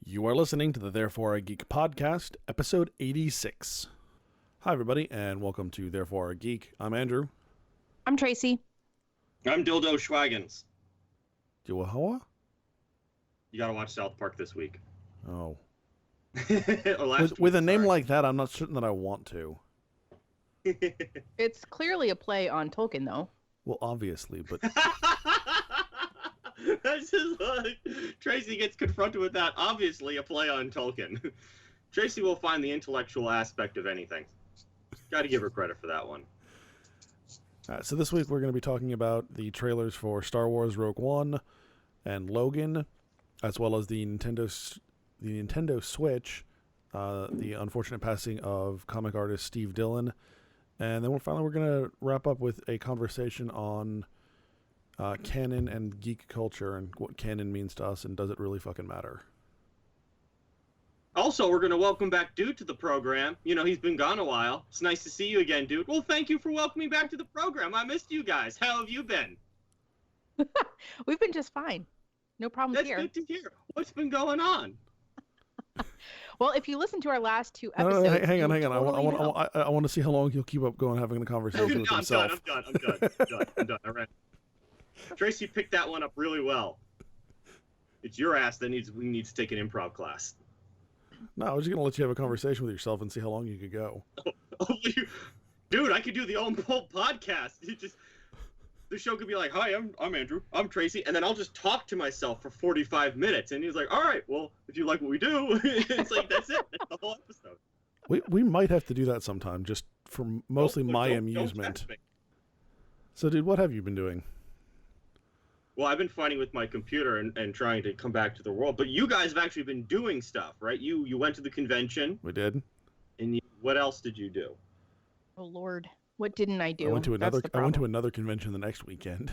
You are listening to the Therefore I Geek podcast, episode 86. Hi, everybody, and welcome to Therefore I Geek. I'm Andrew. I'm Tracy. I'm Dildo Schwaggins. Chihuahua? You gotta watch South Park this week. Oh. Or last With a week, name sorry. like that, I'm not certain that I want to. It's clearly a play on Tolkien, though. Well, obviously, but That's just like Tracy gets confronted with that. Obviously, a play on Tolkien. Tracy will find the intellectual aspect of anything. Gotta give her credit for that one. so this week we're going to be talking about the trailers for Star Wars Rogue One and Logan, as well as the Nintendo Switch, the unfortunate passing of comic artist Steve Dillon, and then we're going to wrap up with a conversation on canon and geek culture and what canon means to us and does it really fucking matter. Also, we're gonna welcome back Dude to the program. You know, he's been gone a while. It's nice to see you again, Dude. Well, thank you for welcoming back to the program. I missed you guys. How have you been? We've been just fine. No problems That's here. good to hear. What's been going on? Well, if you listen to our last two No, episodes... hang on. Totally know. I want to see how long he'll keep up going having the conversation with himself. I'm done. All right. Tracy picked that one up really well. It's your ass that needs to take an improv class. No, I was just going to let you have a conversation with yourself and see how long you could go. Dude, I could do the whole podcast. The show could be like, "Hi, I'm Andrew. I'm Tracy," and then I'll just talk to myself for 45 minutes, and he's like, "All right, well, if you like what we do," it's like that's it. That's the whole episode. We might have to do that sometime, just for mostly my Don't amusement. test me. So, dude, what have you been doing? Well, I've been fighting with my computer and trying to come back to the world, but you guys have actually been doing stuff, right? You went to the convention. We did. And what else did you do? Oh, Lord. What didn't I do? I went to That's the problem. another convention the next weekend.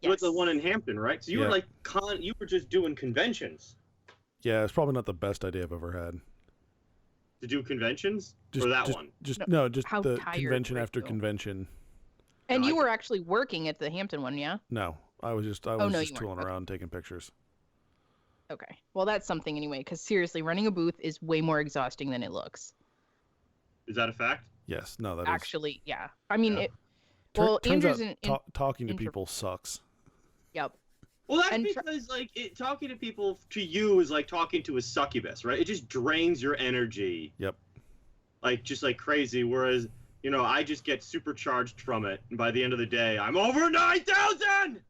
You went Yes. to the one in Hampton, right? So you Yeah. were like you were just doing conventions. Yeah, it's probably not the best idea I've ever had. To do conventions? Or that one? Just No, just how the tired convention were after you? convention. And No, you I were actually working at the Hampton one, yeah? No, I was just no, you tooling weren't. Okay. around taking pictures. Okay. Well, that's something anyway, because seriously, running a booth is way more exhausting than it looks. Is that a fact? Yes, no, that is. Actually, yeah. I mean, Yeah. well, Turns Andrew's out talking to intro- people sucks. Yep. Well, that's And because talking to people to you is like talking to a succubus, right? It just drains your energy. Yep. Just like crazy. Whereas, I just get supercharged from it, and by the end of the day, I'm over 9,000.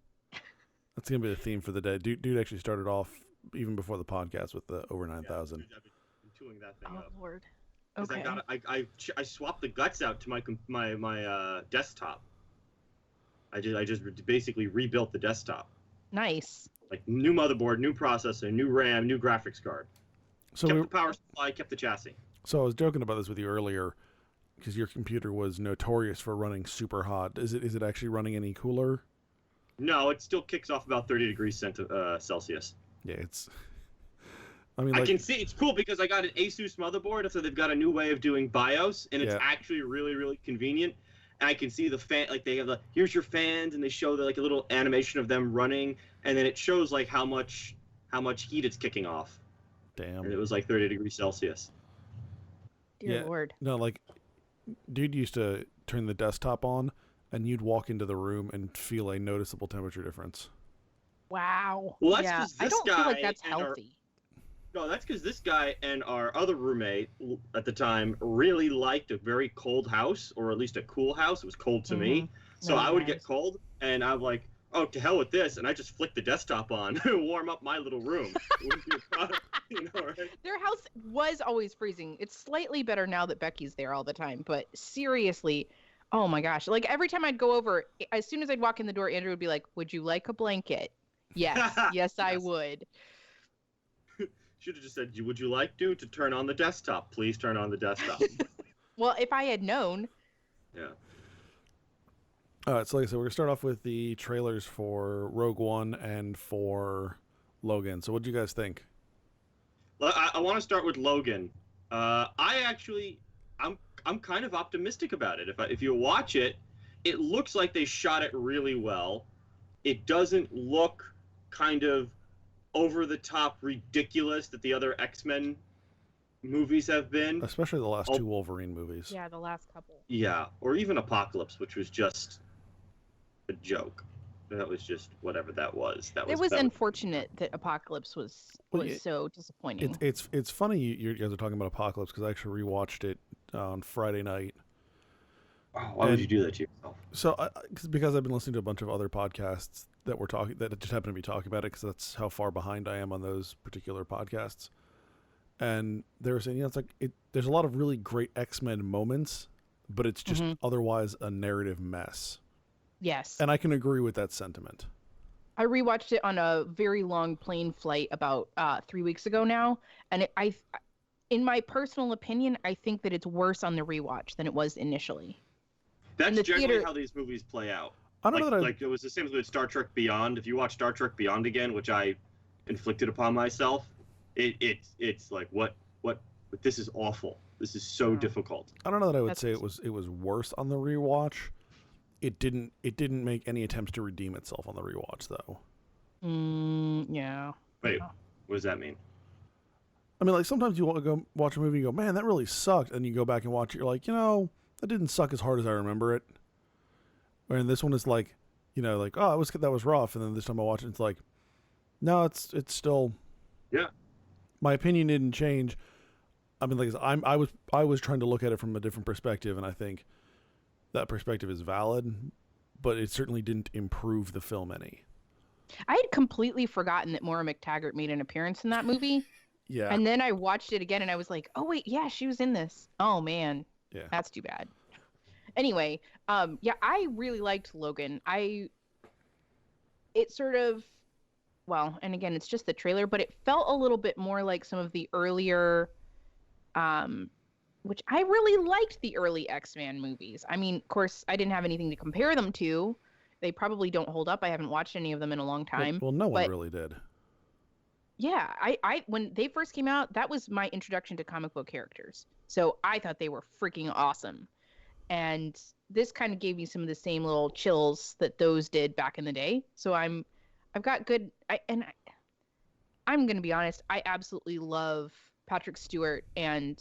That's gonna be the theme for the day. Dude actually started off even before the podcast with the over 9,000. Yeah, I've been chewing that thing Oh, up. Lord. 'Cause Okay. I swapped the guts out to my desktop. I just basically rebuilt the desktop. Nice. Like new motherboard, new processor, new RAM, new graphics card. So Kept the power supply, kept the chassis. So I was joking about this with you earlier because your computer was notorious for running super hot. Is it actually running any cooler? No, it still kicks off about 30 degrees Celsius. Yeah, it's. I mean, I can see it's cool because I got an Asus motherboard, so they've got a new way of doing BIOS, and it's Yeah. actually really, really convenient. And I can see the fan, they have here's your fans, and they show a little animation of them running, and then it shows how much heat it's kicking off. damn. And it was 30 degrees Celsius. Dear Yeah. Lord. No, dude used to turn the desktop on, and you'd walk into the room and feel a noticeable temperature difference. Wow. Well, that's yeah. 'cause I this don't feel like guy that's and our- healthy. No, that's because this guy and our other roommate at the time really liked a very cold house, or at least a cool house. It was cold to me. So Really I would nice. get cold, and I'm like, oh, to hell with this. And I just flick the desktop on and warm up my little room. It wouldn't be a problem, right? Their house was always freezing. It's slightly better now that Becky's there all the time, but seriously, oh my gosh. Every time I'd go over, as soon as I'd walk in the door, Andrew would be like, "Would you like a blanket?" Yes, yes, I Yes. would. Should have just said, would you like to turn on the desktop? Please turn on the desktop. Well, if I had known, Yeah. All right, so like I said, we're gonna start off with the trailers for Rogue One and for Logan. So, what do you guys think? Well, I want to start with Logan. I'm kind of optimistic about it. If you watch it, it looks like they shot it really well. It doesn't look kind of over-the-top ridiculous that the other X-Men movies have been. Especially the last two Wolverine movies. Yeah, the last couple. Yeah, or even Apocalypse, which was just a joke. That was just whatever that was. It was unfortunate that Apocalypse was so disappointing. It's funny you guys are talking about Apocalypse because I actually rewatched it on Friday night. Wow, why would you do that to yourself? So because I've been listening to a bunch of other podcasts that just happen to be talking about it because that's how far behind I am on those particular podcasts. And they were saying, it's like there's a lot of really great X-Men moments, but it's just otherwise a narrative mess. Yes. And I can agree with that sentiment. I rewatched it on a very long plane flight about 3 weeks ago now, and in my personal opinion, I think that it's worse on the rewatch than it was initially. That's generally how these movies play out. I don't know like it was the same with Star Trek Beyond. If you watch Star Trek Beyond again, which I inflicted upon myself, it's like what this is awful. This is so difficult. I don't know that I would say it was worse on the rewatch. It didn't make any attempts to redeem itself on the rewatch though. Yeah. Wait, what does that mean? I mean, like sometimes you want to go watch a movie and go, man, that really sucked, and you go back and watch it, you're like, that didn't suck as hard as I remember it. And this one is like, like, oh, that was rough, and then this time I watch it, it's like, no, it's still. Yeah. My opinion didn't change. I mean, like I was trying to look at it from a different perspective, and I think that perspective is valid, but it certainly didn't improve the film any. I had completely forgotten that Maura McTaggart made an appearance in that movie. Yeah. And then I watched it again and I was like, oh wait, yeah, she was in this. Oh man. Yeah. That's too bad. Anyway, yeah, I really liked Logan. It sort of, well, and again, it's just the trailer, but it felt a little bit more like some of the earlier, which I really liked the early X-Men movies. I mean, of course, I didn't have anything to compare them to. They probably don't hold up. I haven't watched any of them in a long time. Well, no one really did. Yeah, I when they first came out, that was my introduction to comic book characters. So I thought they were freaking awesome. And this kind of gave me some of the same little chills that those did back in the day. So I'm going to be honest, I absolutely love Patrick Stewart and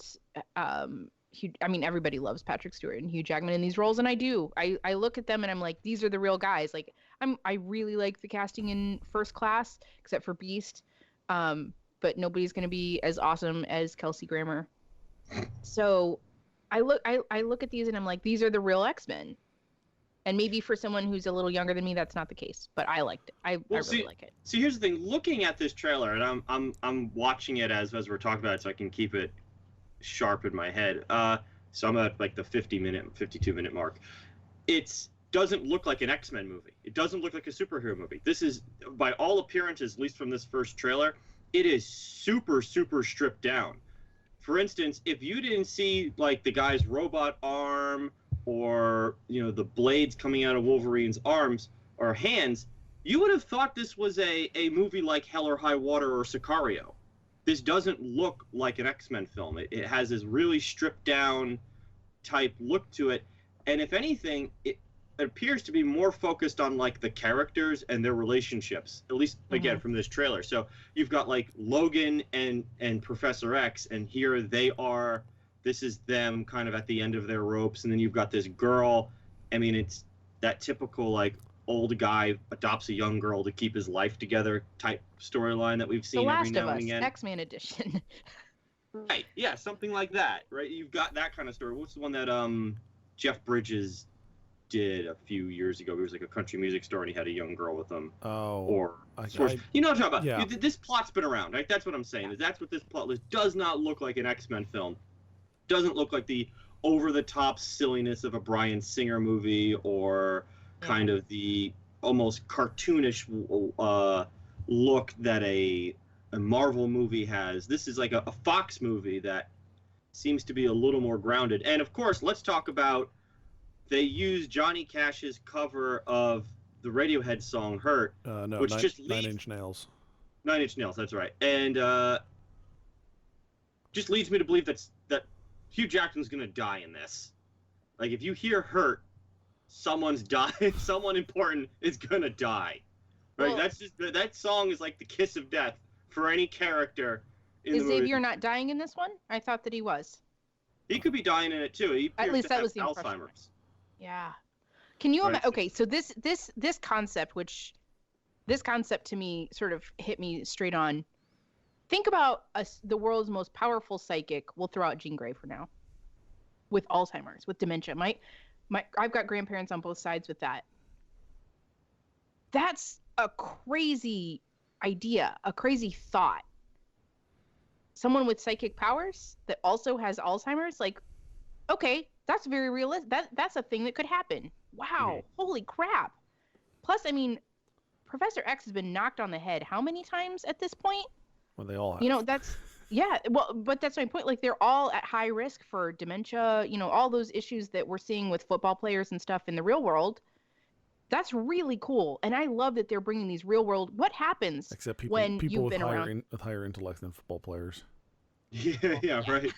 everybody loves Patrick Stewart and Hugh Jackman in these roles, and I do. I look at them and I'm like, these are the real guys. Like I really like the casting in First Class, except for Beast. But nobody's going to be as awesome as Kelsey Grammer. So I look at these and I'm like, these are the real X-Men. And maybe for someone who's a little younger than me, that's not the case. But I liked it. I really like it. See, here's the thing. Looking at this trailer, and I'm watching it as we're talking about it, so I can keep it sharp in my head. So I'm at like the 52-minute mark. It doesn't look like an X-Men movie. It doesn't look like a superhero movie. This is, by all appearances, at least from this first trailer, it is super, super stripped down. For instance, if you didn't see like the guy's robot arm or the blades coming out of Wolverine's arms or hands, you would have thought this was a movie like Hell or High Water or Sicario. This doesn't look like an X-Men film. It has this really stripped down type look to it, and if anything, it appears to be more focused on like the characters and their relationships, at least again from this trailer. So you've got like Logan and Professor X, and here they are. This is them kind of at the end of their ropes, and then you've got this girl. I mean, it's that typical like old guy adopts a young girl to keep his life together type storyline that we've seen every now and again. The Last of Us, X-Men edition. Right, yeah, something like that, right? You've got that kind of story. What's the one that Jeff Bridges did a few years ago? It was like a country music store, and he had a young girl with him. Oh, or you know what I'm talking about? Yeah. This plot's been around, right? That's what I'm saying. Is that's what this plot list does not look like an X-Men film. Doesn't look like the over-the-top silliness of a Bryan Singer movie, or kind of the almost cartoonish look that a Marvel movie has. This is like a Fox movie that seems to be a little more grounded. And of course, let's talk about, they use Johnny Cash's cover of the Radiohead song "Hurt," which just leads, 9 Inch Nails. 9 Inch Nails, that's right. And just leads me to believe that Hugh Jackman's gonna die in this. Like, if you hear "Hurt," someone's dying. Someone important is gonna die. Right? Well, That's just that song is like the kiss of death for any character in the is movie. Xavier not dying in this one? I thought that he was. He could be dying in it too. He At appears least to that have was the impression. Alzheimer's. Yeah. Can you Right. imagine? Okay, so this concept, this concept to me sort of hit me straight on. Think about the world's most powerful psychic. We'll throw out Jean Grey for now. With Alzheimer's, with dementia. I've got grandparents on both sides with that. That's a crazy idea, a crazy thought. Someone with psychic powers that also has Alzheimer's, like, okay, that's very realistic. That's a thing that could happen. Wow, holy crap. Plus, I mean, Professor X has been knocked on the head how many times at this point? Well, they all have. You know, but that's my point. Like, they're all at high risk for dementia, all those issues that we're seeing with football players and stuff in the real world. That's really cool. And I love that they're bringing these real world. What happens Except people when you've with been around? with higher intellect than football players. Yeah, right.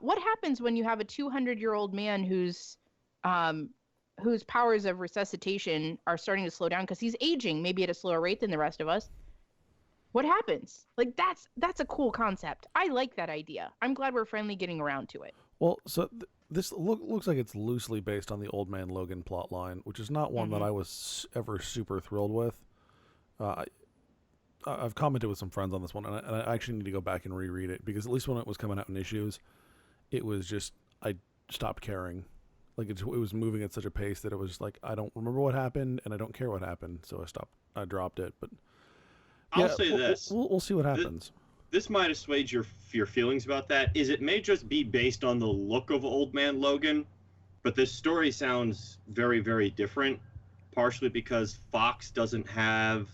What happens when you have a 200-year-old man whose powers of resuscitation are starting to slow down because he's aging, maybe at a slower rate than the rest of us? What happens? Like, that's a cool concept. I like that idea. I'm glad we're finally getting around to it. Well, so this looks like it's loosely based on the Old Man Logan plotline, which is not one that I was ever super thrilled with. I've commented with some friends on this one, and I actually need to go back and reread it, because at least when it was coming out in issues, it was just, I stopped caring. Like, it was moving at such a pace that it was just like, I don't remember what happened, and I don't care what happened, so I dropped it. But I'll say this. We'll see what happens. This might assuage your feelings about that. It may just be based on the look of Old Man Logan, but this story sounds very, very different, partially because Fox doesn't have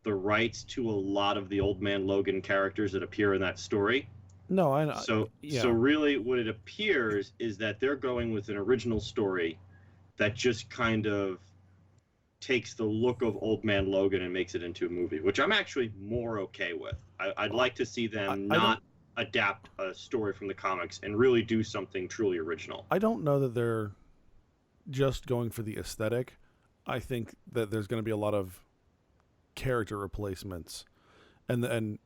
the rights to a lot of the Old Man Logan characters that appear in that story. No, I know. So really what it appears is that they're going with an original story that just kind of takes the look of Old Man Logan and makes it into a movie, which I'm actually more okay with. I'd like to see them not adapt a story from the comics and really do something truly original. I don't know that they're just going for the aesthetic. I think that there's going to be a lot of character replacements, and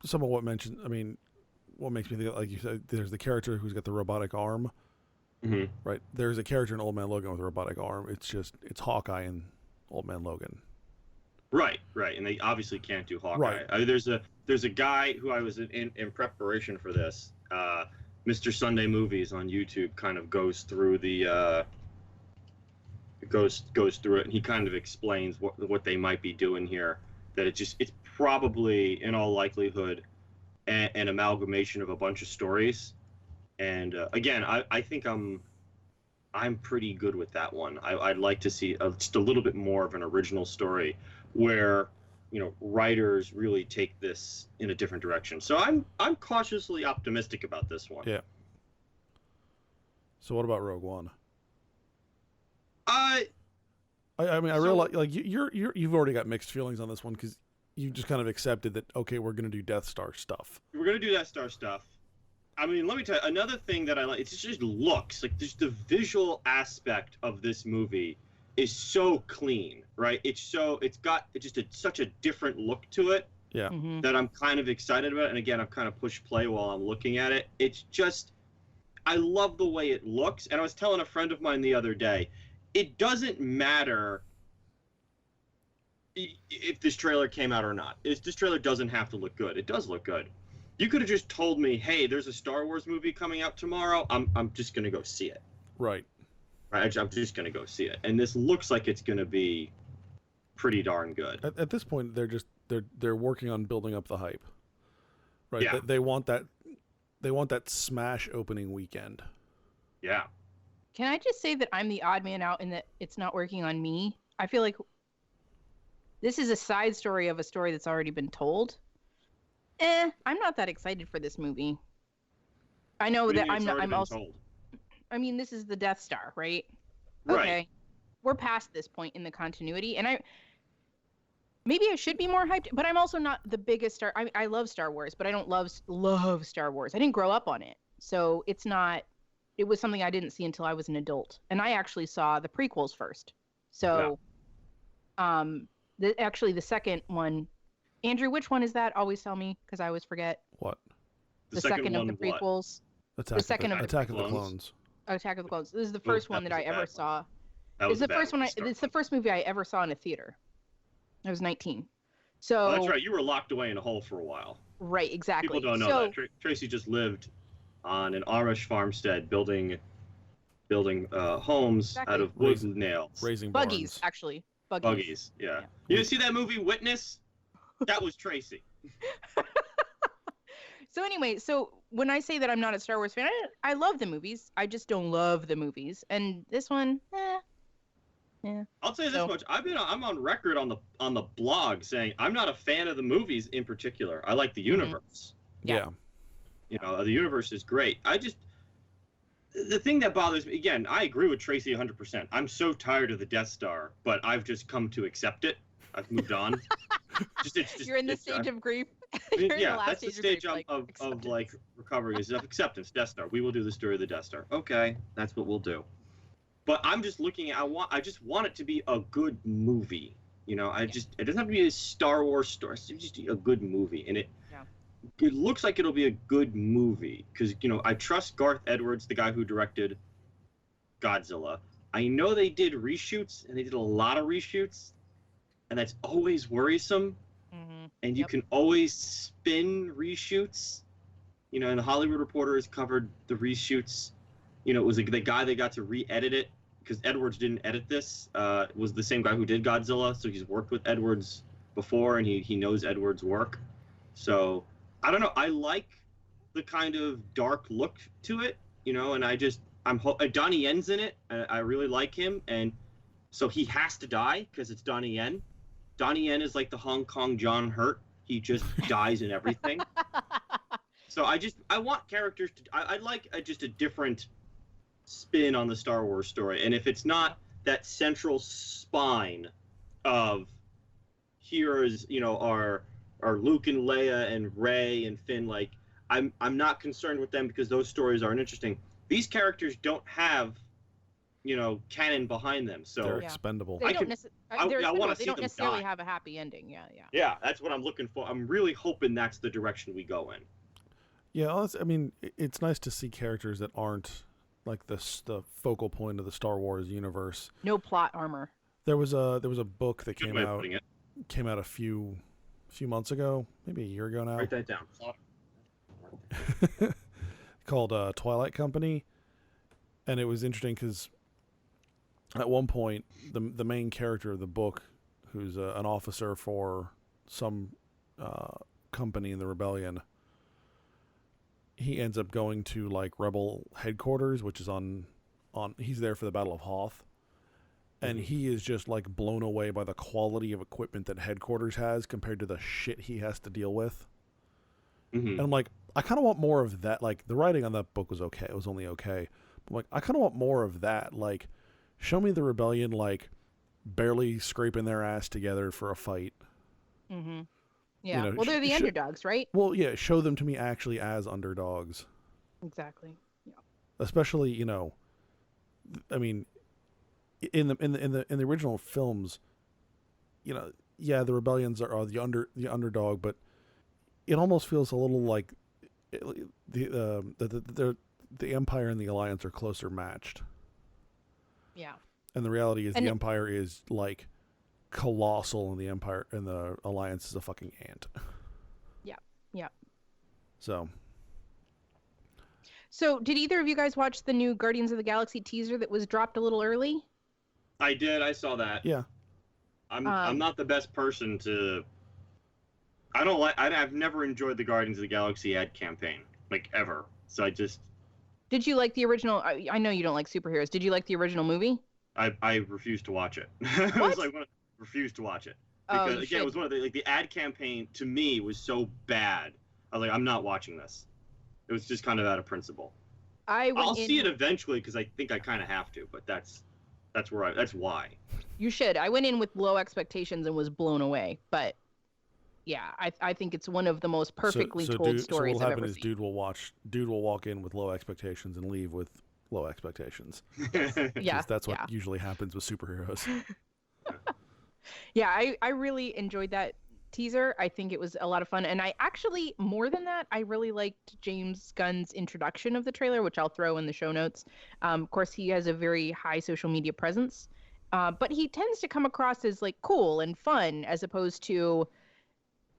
some of what mentioned. I mean, what makes me think, like you said, there's the character who's got the robotic arm. Mm-hmm. Right. There's a character in Old Man Logan with a robotic arm. It's Hawkeye and Old Man Logan. Right, and they obviously can't do Hawkeye. Right. I mean, there's a guy who I was in preparation for this. Mr. Sunday Movies on YouTube kind of goes through goes through it, and he kind of explains what they might be doing here. That it's probably in all likelihood an amalgamation of a bunch of stories. And again, I think I'm pretty good with that one. I'd like to see just a little bit more of an original story where, writers really take this in a different direction. So I'm cautiously optimistic about this one. Yeah. So what about Rogue One? I mean, I realize, like, you've already got mixed feelings on this one, because you just kind of accepted that, okay, we're going to do Death Star stuff. We're going to do Death Star stuff. I mean, let me tell you, another thing that I like, it's just looks. Like, just the visual aspect of this movie is so clean, right? It's got such a different look to it. Yeah. Mm-hmm. That I'm kind of excited about. And again, I've kind of pushed play while I'm looking at it. It's just, I love the way it looks. And I was telling a friend of mine the other day, it doesn't matter if this trailer came out or not. This trailer doesn't have to look good. It does look good. You could have just told me, hey, there's a Star Wars movie coming out tomorrow. I'm just going to go see it. Right. I'm just going to go see it. And this looks like it's going to be pretty darn good. At this point, they're working on building up the hype. Right. Yeah. They want that smash opening weekend. Yeah. Can I just say that I'm the odd man out in that it's not working on me? I feel like this is a side story of a story that's already been told. I'm not that excited for this movie. I know that I'm also told? I mean, this is the Death Star, right? Right. Okay. We're past this point in the continuity, and maybe I should be more hyped, but I'm also not the biggest I love Star Wars, but I don't love Star Wars. I didn't grow up on it. So it was something I didn't see until I was an adult. And I actually saw the prequels first. So Actually, the second one. Andrew, which one is that? Always tell me, because I always forget. What? The second of one, the what? prequels. Attack of the Clones. Clones. Attack of the Clones. This is the first one that that was I a ever bad saw. That was It's the a bad first one. restart. It's the first movie I ever saw in a theater. I was 19. So. Oh, that's right. You were locked away in a hole for a while. Right, exactly. People don't know that. Tracy just lived on an Amish farmstead building homes Exactly. out of wood and nails. Raising Buggies, barns. actually. Buggies, yeah. You didn't see that movie Witness? That was Tracy. So anyway, so when I say that I'm not a Star Wars fan, I love the movies. I just don't love the movies. And this one, yeah. I'll tell you this much: I'm on record on the blog saying I'm not a fan of the movies in particular. I like the universe. Yeah. You know, the universe is great. The thing that bothers me, again, I agree with Tracy 100%. I'm so tired of the Death Star, but I've just come to accept it. I've moved on. You're in the stage of grief. You're in the last that's the stage of like recovering is acceptance. Death Star. We will do the story of the Death Star. Okay, that's what we'll do. But I'm just looking at. I just want it to be a good movie. You know, it doesn't have to be a Star Wars story. It's just a good movie, and it looks like it'll be a good movie because I trust Garth Edwards, the guy who directed Godzilla. I know they did reshoots, and they did a lot of reshoots, and that's always worrisome. Mm-hmm. And you can always spin reshoots. And the Hollywood Reporter has covered the reshoots. It was the guy that got to re-edit it because Edwards didn't edit this. Was the same guy who did Godzilla, so he's worked with Edwards before, and he knows Edwards' work. So I don't know. I like the kind of dark look to it, and Donnie Yen's in it. I really like him, and so he has to die because it's Donnie Yen. Donnie Yen is like the Hong Kong John Hurt. He just dies in everything. So I want characters to. I like just a different spin on the Star Wars story, and if it's not that central spine of here is our Luke and Leia and Rey and Finn, like I'm not concerned with them because those stories aren't interesting. These characters don't have canon behind them, so they're expendable. They don't they don't necessarily have a happy ending. Yeah, that's what I'm looking for. I'm really hoping that's the direction we go in. Yeah, I mean, it's nice to see characters that aren't like the focal point of the Star Wars universe. No plot armor. There was a book that Good way of putting it. came out a few months ago, maybe a year ago now. Write that down. Called Twilight Company, and it was interesting because at one point the main character of the book, who's an officer for some company in the rebellion, he ends up going to like rebel headquarters, which is on he's there for the Battle of Hoth, and he is just like blown away by the quality of equipment that headquarters has compared to the shit he has to deal with. And I'm like, I kind of want more of that. Like, the writing on that book was okay. It was only okay. But I'm like, I kind of want more of that. Like, show me the rebellion, like, barely scraping their ass together for a fight. Mm-hmm. Yeah. Well, they're the underdogs, right? Well, yeah. Show them to me actually as underdogs. Exactly. Yeah. Especially, I mean, in the original films, yeah, the rebellions are the underdog, but it almost feels a little like the Empire and the Alliance are closer matched. Yeah. And the reality is the Empire is like colossal, and the Empire and the Alliance is a fucking ant. Yeah. Yeah. So did either of you guys watch the new Guardians of the Galaxy teaser that was dropped a little early? I did. I saw that. Yeah. I'm not the best person to. I've never enjoyed the Guardians of the Galaxy ad campaign, like, ever. So I just. Did you like the original? I know you don't like superheroes. Did you like the original movie? I refused to watch it. I was like, refused to watch it. Because, again, it was one of the ad campaign to me was so bad. I was like, I'm not watching this. It was just kind of out of principle. I'll see it eventually because I think I kind of have to, but that's why. You should. I went in with low expectations and was blown away, but. Yeah, I think it's one of the most perfectly told stories I've ever seen. Dude will walk in with low expectations and leave with low expectations. Yeah, that's what usually happens with superheroes. Yeah, I really enjoyed that teaser. I think it was a lot of fun. And I actually, more than that, I really liked James Gunn's introduction of the trailer, which I'll throw in the show notes. Of course, he has a very high social media presence, but he tends to come across as like cool and fun as opposed to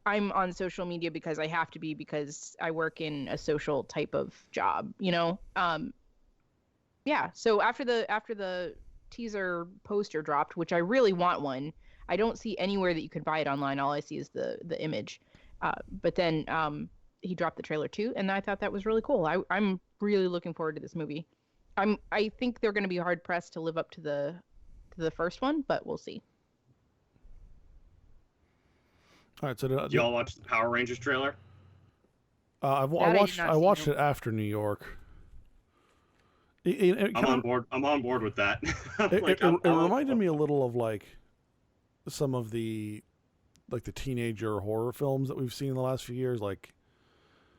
I'm on social media because I have to be because I work in a social type of job, you know? Yeah, so after the teaser poster dropped, which I really want one, I don't see anywhere that you could buy it online. All I see is the image. But then he dropped the trailer too, and I thought that was really cool. I'm really looking forward to this movie. I think they're going to be hard pressed to live up to the first one, but we'll see. All right, so Did y'all watch the Power Rangers trailer? I That I did watched not I see, watched no. it after New York. I'm on board. I'm on board with that. It reminded me a little of like some of the teenager horror films that we've seen in the last few years. Like,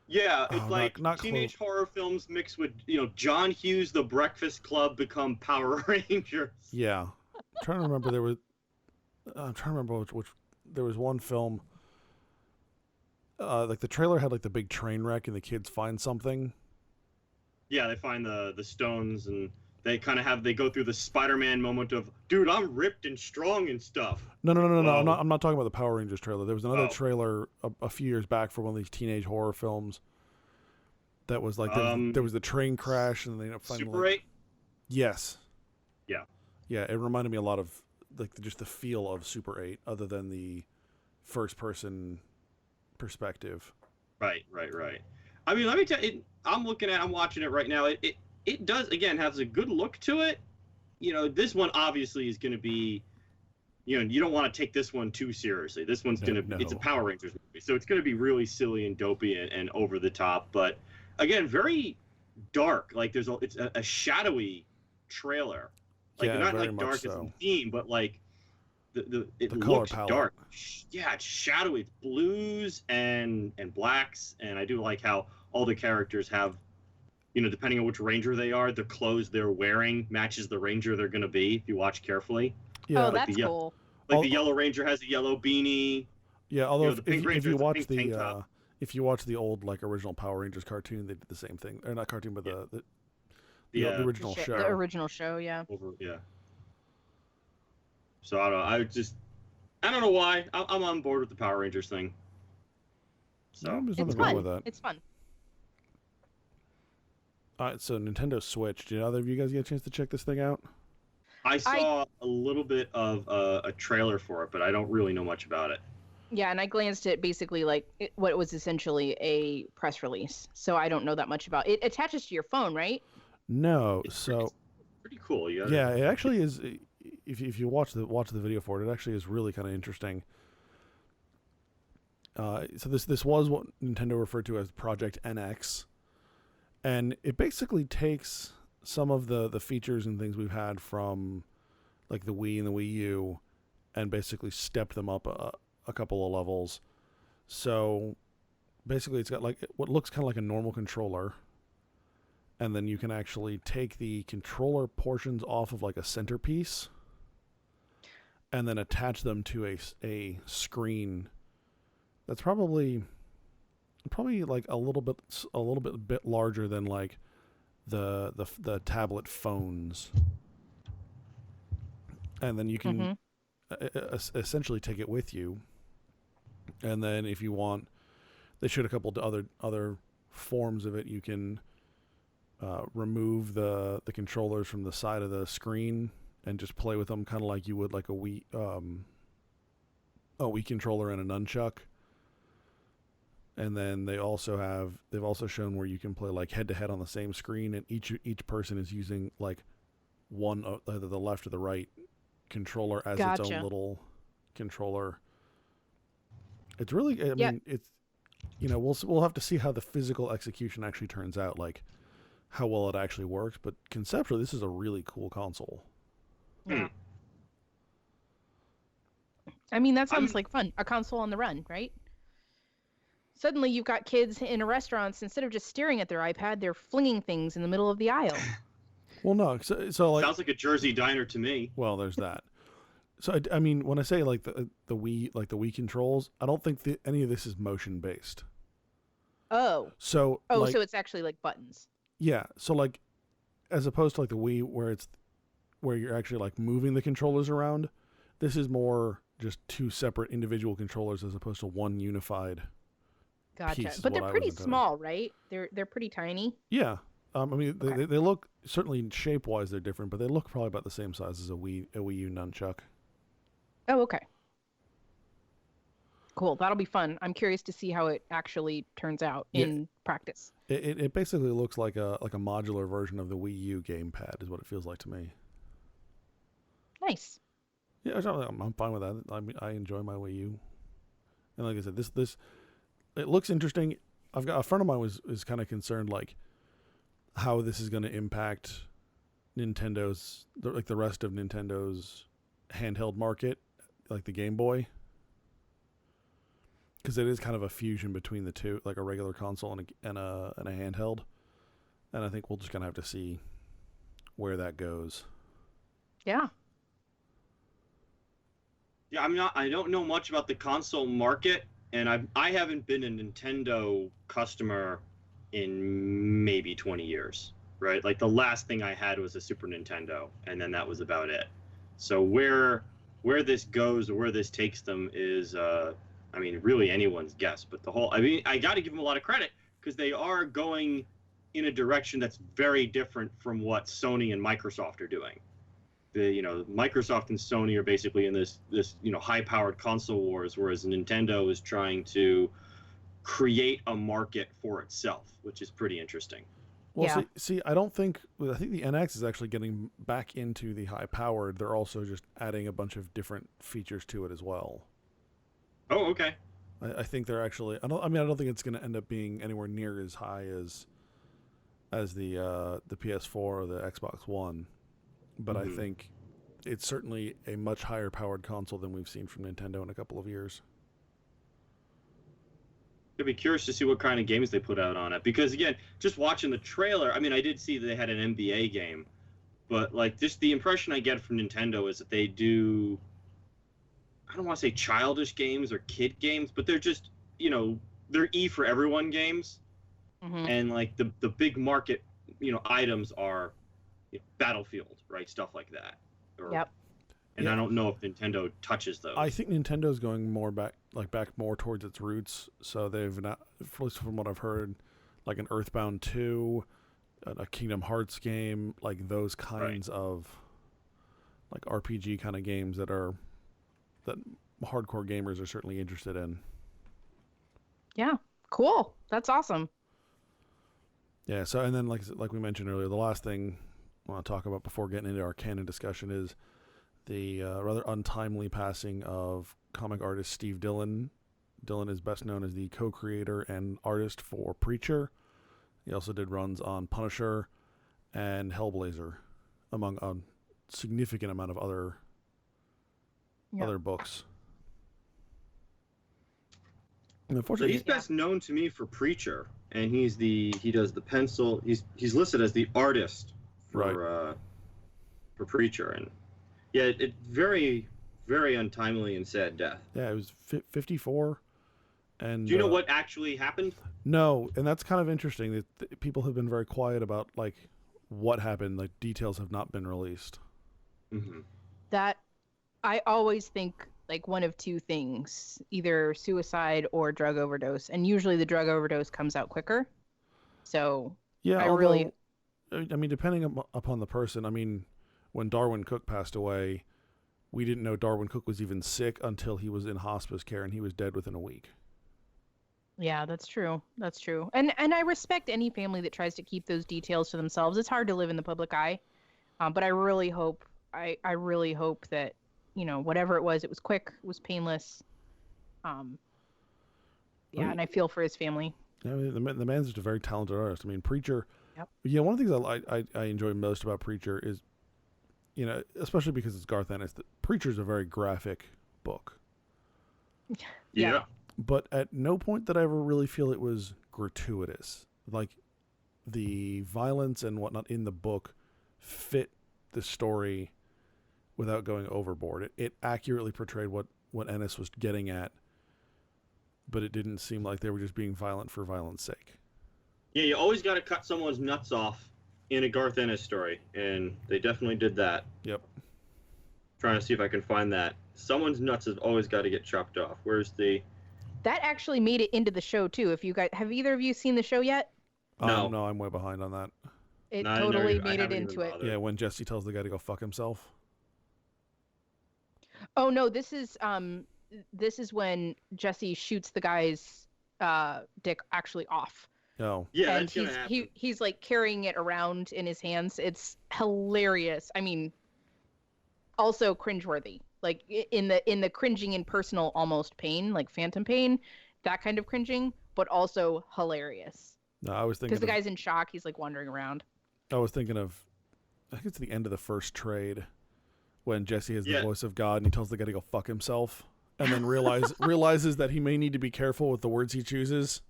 Yeah, it's like not teenage close. horror films mixed with, John Hughes' The Breakfast Club become Power Rangers. Yeah, I'm trying to remember which there was one film. Like the trailer had like the big train wreck and the kids find something. Yeah, they find the stones and they kind of they go through the Spider-Man moment of, dude, I'm ripped and strong and stuff. No. Whoa. I'm not talking about the Power Rangers trailer. There was another Oh. trailer a few years back for one of these teenage horror films. That was like there was the train crash and they ended up finding Super 8? Yes. Yeah. Yeah, it reminded me a lot of like just the feel of Super 8, other than the first person perspective. Right. I mean, let me tell you, I'm watching it right now. It does, again, has a good look to it. This one obviously is going to be, you don't want to take this one too seriously. This one's it's a Power Rangers movie. So it's going to be really silly and dopey and over the top. But again, very dark. Like it's a shadowy trailer. Like Yeah, not very like much dark so. as in theme, but like it The color looks palette. dark. Yeah, it's shadowy. It's blues and blacks, and I do like how all the characters have, depending on which ranger they are, the clothes they're wearing matches the ranger they're going to be. If you watch carefully. Yeah. Oh, Like that's cool. the yellow ranger has a yellow beanie. Yeah, although the Pink Ranger if you has a watch pink the tank top. if you watch the old like original Power Rangers cartoon, they did the same thing. Or not cartoon, but the original show. The original show, yeah. Yeah. So I don't know. I don't know why. I'm on board with the Power Rangers thing. So No, there's It's nothing wrong fun. with that. It's fun. All right, so Nintendo Switch. Did either of you guys get a chance to check this thing out? I saw a little bit of a trailer for it, but I don't really know much about it. Yeah, and I glanced at basically what was essentially a press release. So I don't know that much about it. It attaches to your phone, right? No. It's So pretty cool. yeah, it actually is. If you watch the video for it, it actually is really kind of interesting. So this was what Nintendo referred to as Project NX, and it basically takes some of the features and things we've had from like the Wii and the Wii U, and basically stepped them up a couple of levels. So basically, it's got like what looks kind of like a normal controller, and then you can actually take the controller portions off of like a centerpiece, and then attach them to a screen that's probably like a little bit larger than like the tablet phones, and then you can essentially take it with you. And then if you want, they showed a couple of other forms of it. You can remove the controllers from the side of the screen and just play with them, kind of like you would like a Wii controller and a nunchuck. And then they've also shown where you can play like head to head on the same screen, and each person is using like one either the left or the right controller as its own little controller. It's really, I mean, it's, we'll have to see how the physical execution actually turns out, like how well it actually works. But conceptually, this is a really cool console. Yeah. I mean, that sounds like fun. A console on the run, right? Suddenly you've got kids in restaurants, instead of just staring at their iPad, they're flinging things in the middle of the aisle. Well, no. So like, sounds like a Jersey diner to me. Well, there's that. So I mean, when I say like the Wii controls, I don't think any of this is motion based. Oh. So Oh, like so it's actually like buttons. yeah, so like as opposed to like the Wii where you're actually like moving the controllers around, this is more just two separate individual controllers as opposed to one unified Gotcha. piece. But they're pretty small, right? They're pretty tiny. Yeah. I mean, Okay. they look, certainly shape wise, they're different, but they look probably about the same size as a Wii U nunchuck. Oh, okay. Cool. That'll be fun. I'm curious to see how it actually turns out Yeah. in practice. It basically looks like a modular version of the Wii U gamepad, is what it feels like to me. Nice. Yeah, I'm fine with that. I mean, I enjoy my Wii U, and like I said, this it looks interesting. I've got a friend of mine is kind of concerned like how this is going to impact Nintendo's the rest of Nintendo's handheld market, like the Game Boy, because it is kind of a fusion between the two, like a regular console and a handheld. And I think we'll just kind of have to see where that goes. Yeah. Yeah, I don't know much about the console market, and I haven't been a Nintendo customer in maybe 20 years, right? Like the last thing I had was a Super Nintendo, and then that was about it. So where this goes or where this takes them is, I mean, really anyone's guess. But I mean, I got to give them a lot of credit because they are going in a direction that's very different from what Sony and Microsoft are doing. Microsoft and Sony are basically in this high-powered console wars, whereas Nintendo is trying to create a market for itself, which is pretty interesting. Well, Yeah. see, I think the NX is actually getting back into the high-powered. They're also just adding a bunch of different features to it as well. Oh, okay. I think they're actually. I don't think it's going to end up being anywhere near as high as the PS4 or the Xbox One. But I think it's certainly a much higher powered console than we've seen from Nintendo in a couple of years. I'd be curious to see what kind of games they put out on it. Because, again, just watching the trailer, I mean, I did see that they had an NBA game. But, like, just the impression I get from Nintendo is that they do, I don't want to say childish games or kid games, but they're just, they're E for everyone games. Mm-hmm. And, like, the big market, items are Battlefield, right? Stuff like that. Yep. And I don't know if Nintendo touches those. I think Nintendo's going more back more towards its roots. So they've not, at least from what I've heard, like an Earthbound 2, a Kingdom Hearts game, like those kinds of like RPG kind of games that hardcore gamers are certainly interested in. Yeah. Cool. That's awesome. Yeah. So and then like we mentioned earlier, the last thing I want to talk about before getting into our canon discussion is the rather untimely passing of comic artist Steve Dillon. Dillon is best known as the co-creator and artist for Preacher. He also did runs on Punisher and Hellblazer, among a significant amount of other books. And So unfortunately, he's best known to me for Preacher, and he does the pencil. He's listed as the artist for Preacher, and yeah, it very, very untimely and sad death. yeah, it was 54. And do you know what actually happened? No, and that's kind of interesting. That people have been very quiet about like what happened. Like details have not been released. Mm-hmm. That I always think like one of two things, either suicide or drug overdose, and usually the drug overdose comes out quicker. So yeah, I mean, depending upon the person. I mean, when Darwin Cook passed away, we didn't know Darwin Cook was even sick until he was in hospice care, and he was dead within a week. Yeah, that's true. That's true. And I respect any family that tries to keep those details to themselves. It's hard to live in the public eye, but I really hope I really hope that whatever it was quick, it was painless. Yeah, and I feel for his family. I mean, the man's just a very talented artist. I mean, Preacher. Yep. Yeah, one of the things I enjoy most about Preacher is, especially because it's Garth Ennis, that Preacher's a very graphic book. Yeah. But at no point did I ever really feel it was gratuitous. Like, the violence and whatnot in the book fit the story without going overboard. It accurately portrayed what Ennis was getting at, but it didn't seem like they were just being violent for violence sake. Yeah, you always got to cut someone's nuts off in a Garth Ennis story, and they definitely did that. Yep. Trying to see if I can find that. Someone's nuts has always got to get chopped off. Where's the... That actually made it into the show too. If you guys have either of you seen the show yet? No. No, I'm way behind on that. It No, totally I made it haven't into even it. bothered. Yeah, when Jesse tells the guy to go fuck himself. Oh no, this is when Jesse shoots the guy's dick actually off. Oh. Yeah, And that's gonna happen. he's like carrying it around in his hands. It's hilarious. I mean, also cringeworthy. Like in the cringing in personal almost pain, like phantom pain, that kind of cringing, but also hilarious. No, I was thinking Because the guy's in shock, he's like wandering around. I was thinking of, I think it's the end of the first trade when Jesse has the Yeah. voice of God and he tells the guy to go fuck himself, and then realizes that he may need to be careful with the words he chooses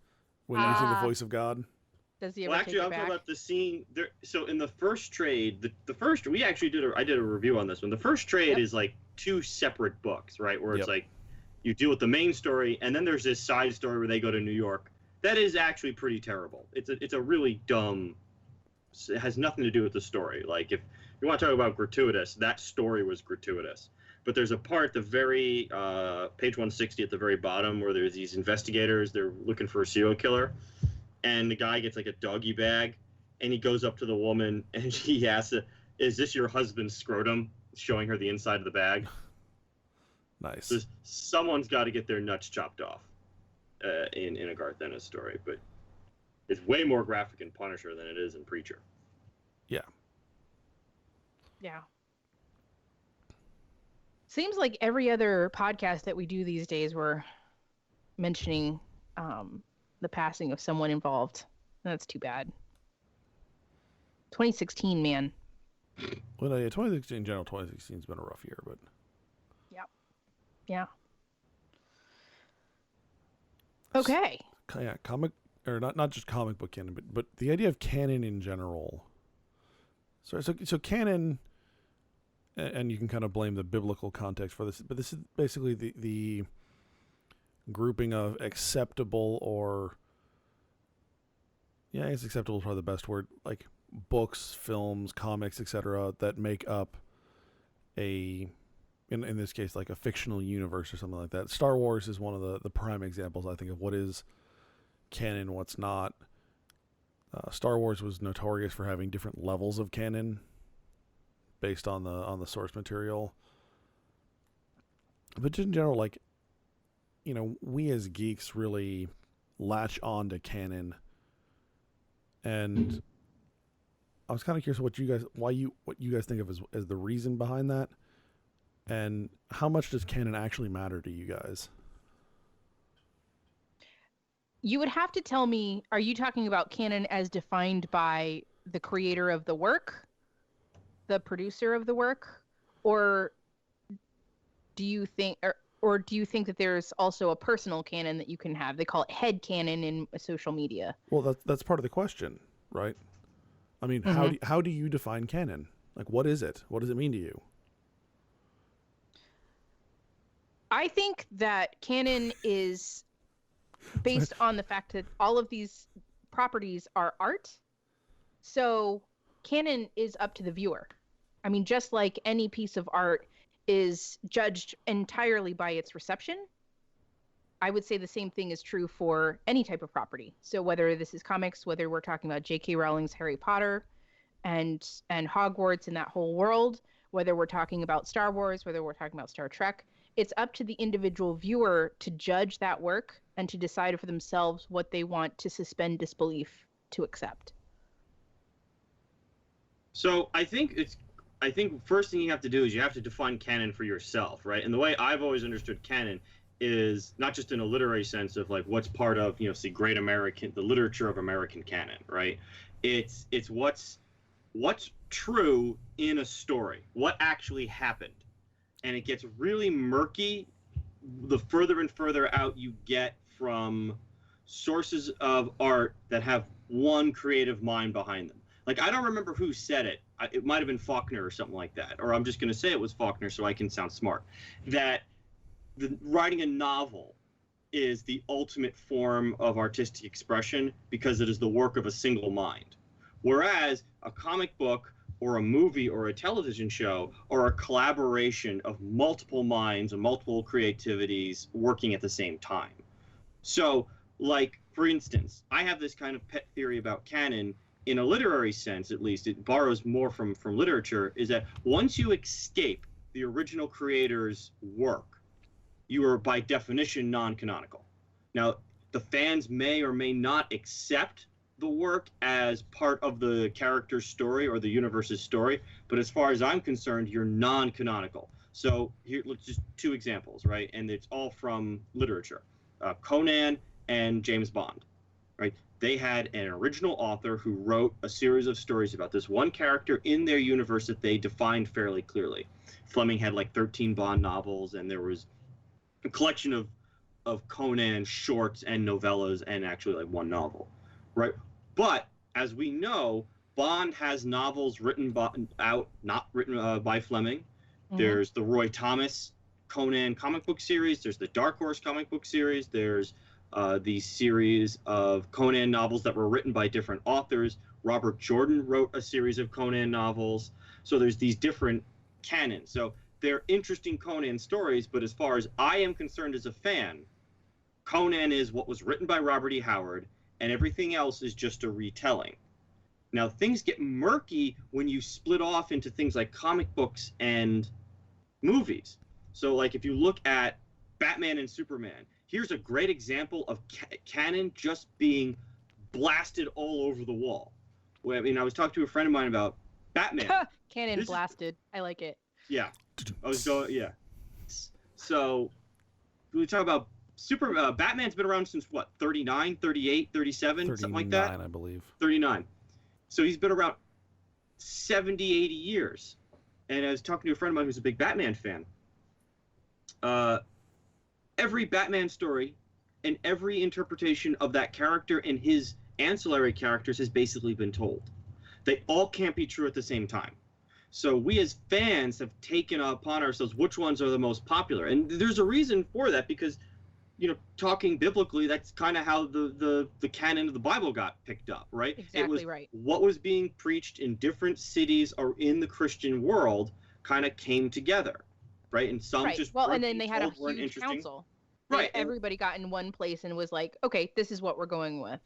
when using the voice of God. Does he ever Well, take actually, it I'm back? talking about the scene there. So in the first trade, the first we actually I did a review on this one. The first trade Yep. is like two separate books, right? Where it's Yep. like you deal with the main story, and then there's this side story where they go to New York. That is actually pretty terrible. It's a really dumb. It has nothing to do with the story. Like if you want to talk about gratuitous, that story was gratuitous. But there's a part at the very page 160 at the very bottom where there's these investigators. They're looking for a serial killer, and the guy gets like a doggy bag, and he goes up to the woman and he asks, "Is this your husband's scrotum?" Showing her the inside of the bag. Nice. So someone's got to get their nuts chopped off in a Garth Ennis story, but it's way more graphic in Punisher than it is in Preacher. Yeah. Seems like every other podcast that we do these days, we're mentioning the passing of someone involved. That's too bad. 2016, man. Well, no, yeah, 2016 in general, 2016's been a rough year, but Yeah. Okay. yeah, comic or not just comic book canon, but the idea of canon in general. So canon, and you can kind of blame the biblical context for this, but this is basically the grouping of acceptable or, yeah, I guess acceptable is probably the best word, like books, films, comics, etc., that make up in this case like a fictional universe or something like that. Star Wars is one of the prime examples, I think, of what is canon, what's not. Star Wars was notorious for having different levels of canon based on the source material. But in general, like, you know, we as geeks really latch on to canon, and I was kind of curious what you guys think of as the reason behind that, and how much does canon actually matter to you guys? You would have to tell me, are you talking about canon as defined by the creator of the work, the producer of the work, or do you think that there's also a personal canon that you can have? They call it head canon in social media. Well, that's part of the question, right? I mean, how do you define canon? Like, what is it? What does it mean to you? I think that canon is based on the fact that all of these properties are art. So canon is up to the viewer. I mean, just like any piece of art is judged entirely by its reception, I would say the same thing is true for any type of property. So whether this is comics, whether we're talking about J.K. Rowling's Harry Potter and Hogwarts and that whole world, whether we're talking about Star Wars, whether we're talking about Star Trek, it's up to the individual viewer to judge that work and to decide for themselves what they want to suspend disbelief to accept. So I think first thing you have to do is you have to define canon for yourself, right? And the way I've always understood canon is not just in a literary sense of like what's part of, you know, the literature of American canon, right? It's what's true in a story, what actually happened. And it gets really murky the further and further out you get from sources of art that have one creative mind behind them. Like, I don't remember who said it. it might have been Faulkner or something like that, or I'm just going to say it was Faulkner so I can sound smart, that writing a novel is the ultimate form of artistic expression because it is the work of a single mind. Whereas a comic book or a movie or a television show are a collaboration of multiple minds and multiple creativities working at the same time. So, like, for instance, I have this kind of pet theory about canon in a literary sense, at least. It borrows more from literature, is that once you escape the original creator's work, you are by definition non-canonical. Now, the fans may or may not accept the work as part of the character's story or the universe's story, but as far as I'm concerned, you're non-canonical. So here, let's just 2 examples, right? And it's all from literature. Conan and James Bond, right? They had an original author who wrote a series of stories about this one character in their universe that they defined fairly clearly. Fleming had like 13 Bond novels, and there was a collection of Conan shorts and novellas and actually like 1 novel, right? But as we know, Bond has novels written not written by Fleming. Mm-hmm. There's the Roy Thomas Conan comic book series. There's the Dark Horse comic book series. There's the series of Conan novels that were written by different authors. Robert Jordan wrote a series of Conan novels. So there's these different canons. So they're interesting Conan stories, but as far as I am concerned as a fan, Conan is what was written by Robert E. Howard, and everything else is just a retelling. Now, things get murky when you split off into things like comic books and movies. So, like, if you look at Batman and Superman, here's a great example of canon just being blasted all over the wall. Well, I mean, I was talking to a friend of mine about Batman. Canon blasted. I like it. Yeah. Yeah. So, we talk about Batman's been around since what, 39, 38, 37, something like that? 39, I believe. 39. So he's been around 70, 80 years. And I was talking to a friend of mine who's a big Batman fan. Every Batman story and every interpretation of that character and his ancillary characters has basically been told. They all can't be true at the same time. So we as fans have taken upon ourselves which ones are the most popular. And there's a reason for that because, you know, talking biblically, that's kind of how the canon of the Bible got picked up, right? Exactly, it was right. What was being preached in different cities or in the Christian world kind of came together, right? And some right. just and then they had a huge council. Right. Everybody got in one place and was like, okay, this is what we're going with.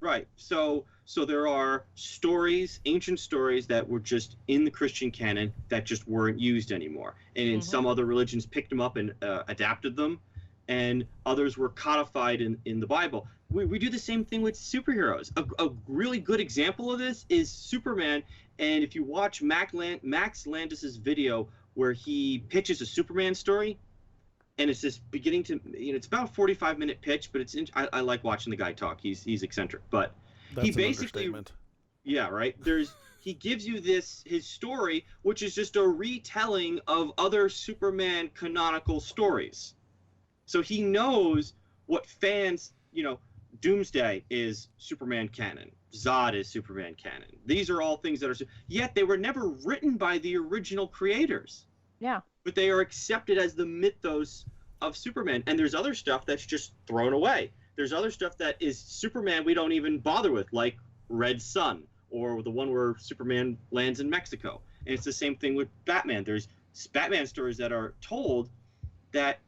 Right. So there are stories, ancient stories that were just in the Christian canon that just weren't used anymore. And in some other religions picked them up and adapted them. And others were codified in the Bible. We do the same thing with superheroes. A really good example of this is Superman. And if you watch Max Landis's video where he pitches a Superman story, and it's just beginning to, you know, it's about a 45-minute pitch, but I like watching the guy talk. He's eccentric, but that's he basically, yeah, right. He gives you his story, which is just a retelling of other Superman canonical stories. So he knows what fans, you know, Doomsday is Superman canon. Zod is Superman canon. These are all things that are, yet they were never written by the original creators. Yeah. But they are accepted as the mythos of Superman. And there's other stuff that's just thrown away. There's other stuff that is Superman we don't even bother with, like Red Sun, or the one where Superman lands in Mexico. And it's the same thing with Batman. There's Batman stories that are told that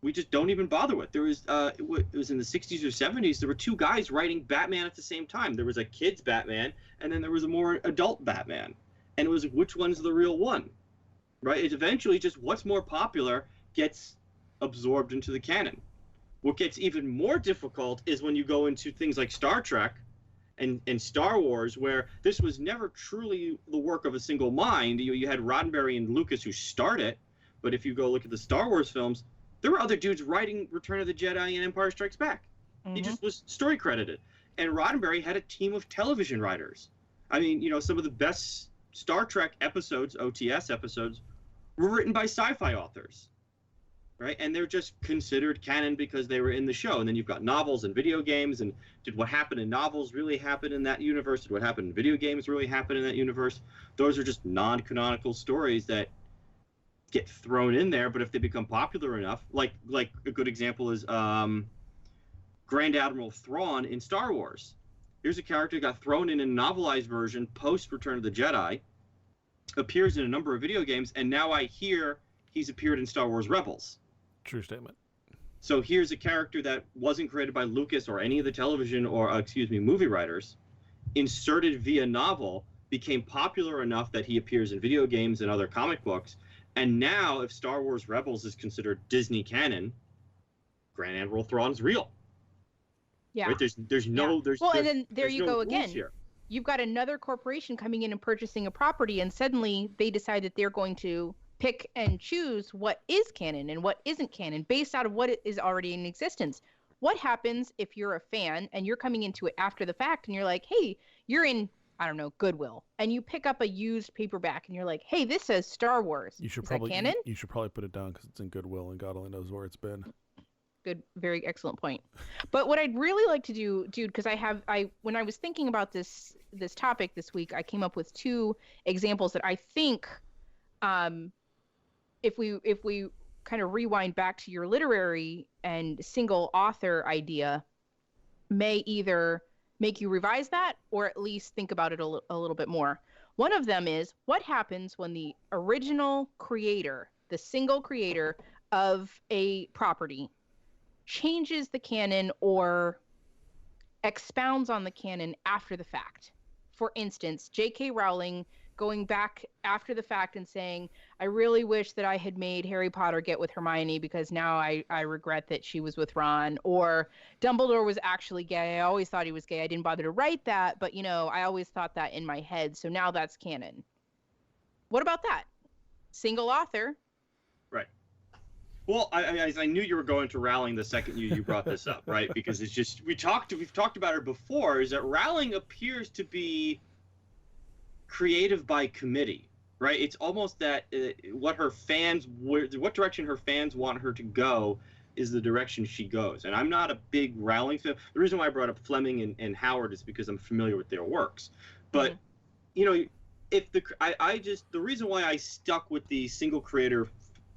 we just don't even bother with. There was, it was in the 60s or 70s, there were 2 guys writing Batman at the same time. There was a kid's Batman, and then there was a more adult Batman. And it was which one's the real one? Right? It's eventually just what's more popular gets absorbed into the canon. What gets even more difficult is when you go into things like Star Trek and Star Wars, where this was never truly the work of a single mind. You had Roddenberry and Lucas who started, but if you go look at the Star Wars films, there were other dudes writing Return of the Jedi and Empire Strikes Back. He just was story credited. And Roddenberry had a team of television writers. I mean, you know, some of the best Star Trek episodes, OTS episodes, were written by sci-fi authors. right? And they're just considered canon because they were in the show. And then you've got novels and video games, and did what happened in novels really happen in that universe? Did what happened in video games really happen in that universe? Those are just non-canonical stories that get thrown in there, but if they become popular enough, like a good example is Grand Admiral Thrawn in Star Wars. Here's a character that got thrown in a novelized version post Return of the Jedi, appears in a number of video games, and now I hear he's appeared in Star Wars Rebels. True statement. So here's a character that wasn't created by Lucas or any of the television or, movie writers, inserted via novel, became popular enough that he appears in video games and other comic books. And now, if Star Wars Rebels is considered Disney canon, Grand Admiral Thrawn's real. Yeah. Right? There's no there's well, there's, and then there you no go rules again. Here. You've got another corporation coming in and purchasing a property, and suddenly they decide that they're going to pick and choose what is canon and what isn't canon based out of what is already in existence. What happens if you're a fan and you're coming into it after the fact and you're like, hey, you're in, I don't know, Goodwill, and you pick up a used paperback and you're like, hey, this says Star Wars. You should Is probably that canon? You should probably put it down because it's in Goodwill and God only knows where it's been. Good, very excellent point. But what I'd really like to do, dude, because when I was thinking about this topic this week, I came up with two examples that I think, if we kind of rewind back to your literary and single author idea, may either make you revise that or at least think about it a little bit more. One of them is, what happens when the original creator, the single creator of a property, changes the canon or expounds on the canon after the fact? For instance, J.K. Rowling going back after the fact and saying, I really wish that I had made Harry Potter get with Hermione because now I regret that she was with Ron. Or Dumbledore was actually gay. I always thought he was gay. I didn't bother to write that, but I always thought that in my head. So now that's canon. What about that? Single author. Right. Well, I knew you were going to Rowling the second you brought this up, right? Because it's just we've talked about it before. Is that Rowling appears to be creative by committee, right? It's almost that what direction her fans want her to go is the direction she goes. And I'm not a big Rowling fan. The reason why I brought up Fleming and Howard is because I'm familiar with their works. But if the reason why I stuck with the single creator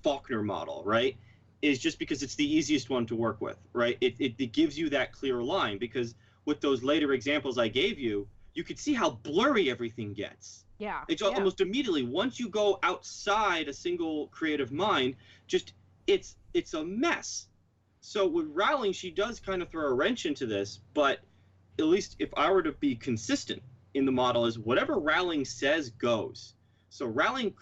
Faulkner model, right, is just because it's the easiest one to work with, right? It gives you that clear line, because with those later examples I gave you, you could see how blurry everything gets. Yeah. It's almost immediately, once you go outside a single creative mind, just it's a mess. So with Rowling, she does kind of throw a wrench into this, but at least if I were to be consistent in the model, is whatever Rowling says goes. So Rowling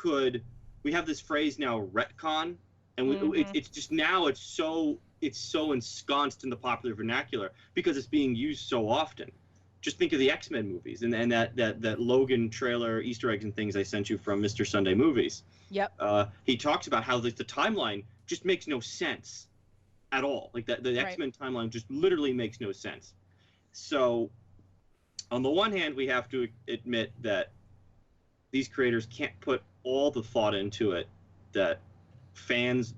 we have this phrase now, retcon, and it's just now it's so ensconced in the popular vernacular because it's being used so often. Just think of the X-Men movies and that Logan trailer, Easter eggs and things I sent you from Mr. Sunday Movies. Yep. He talks about how the timeline just makes no sense at all. Like the X-Men timeline just literally makes no sense. So on the one hand, we have to admit that these creators can't put all the thought into it that fans,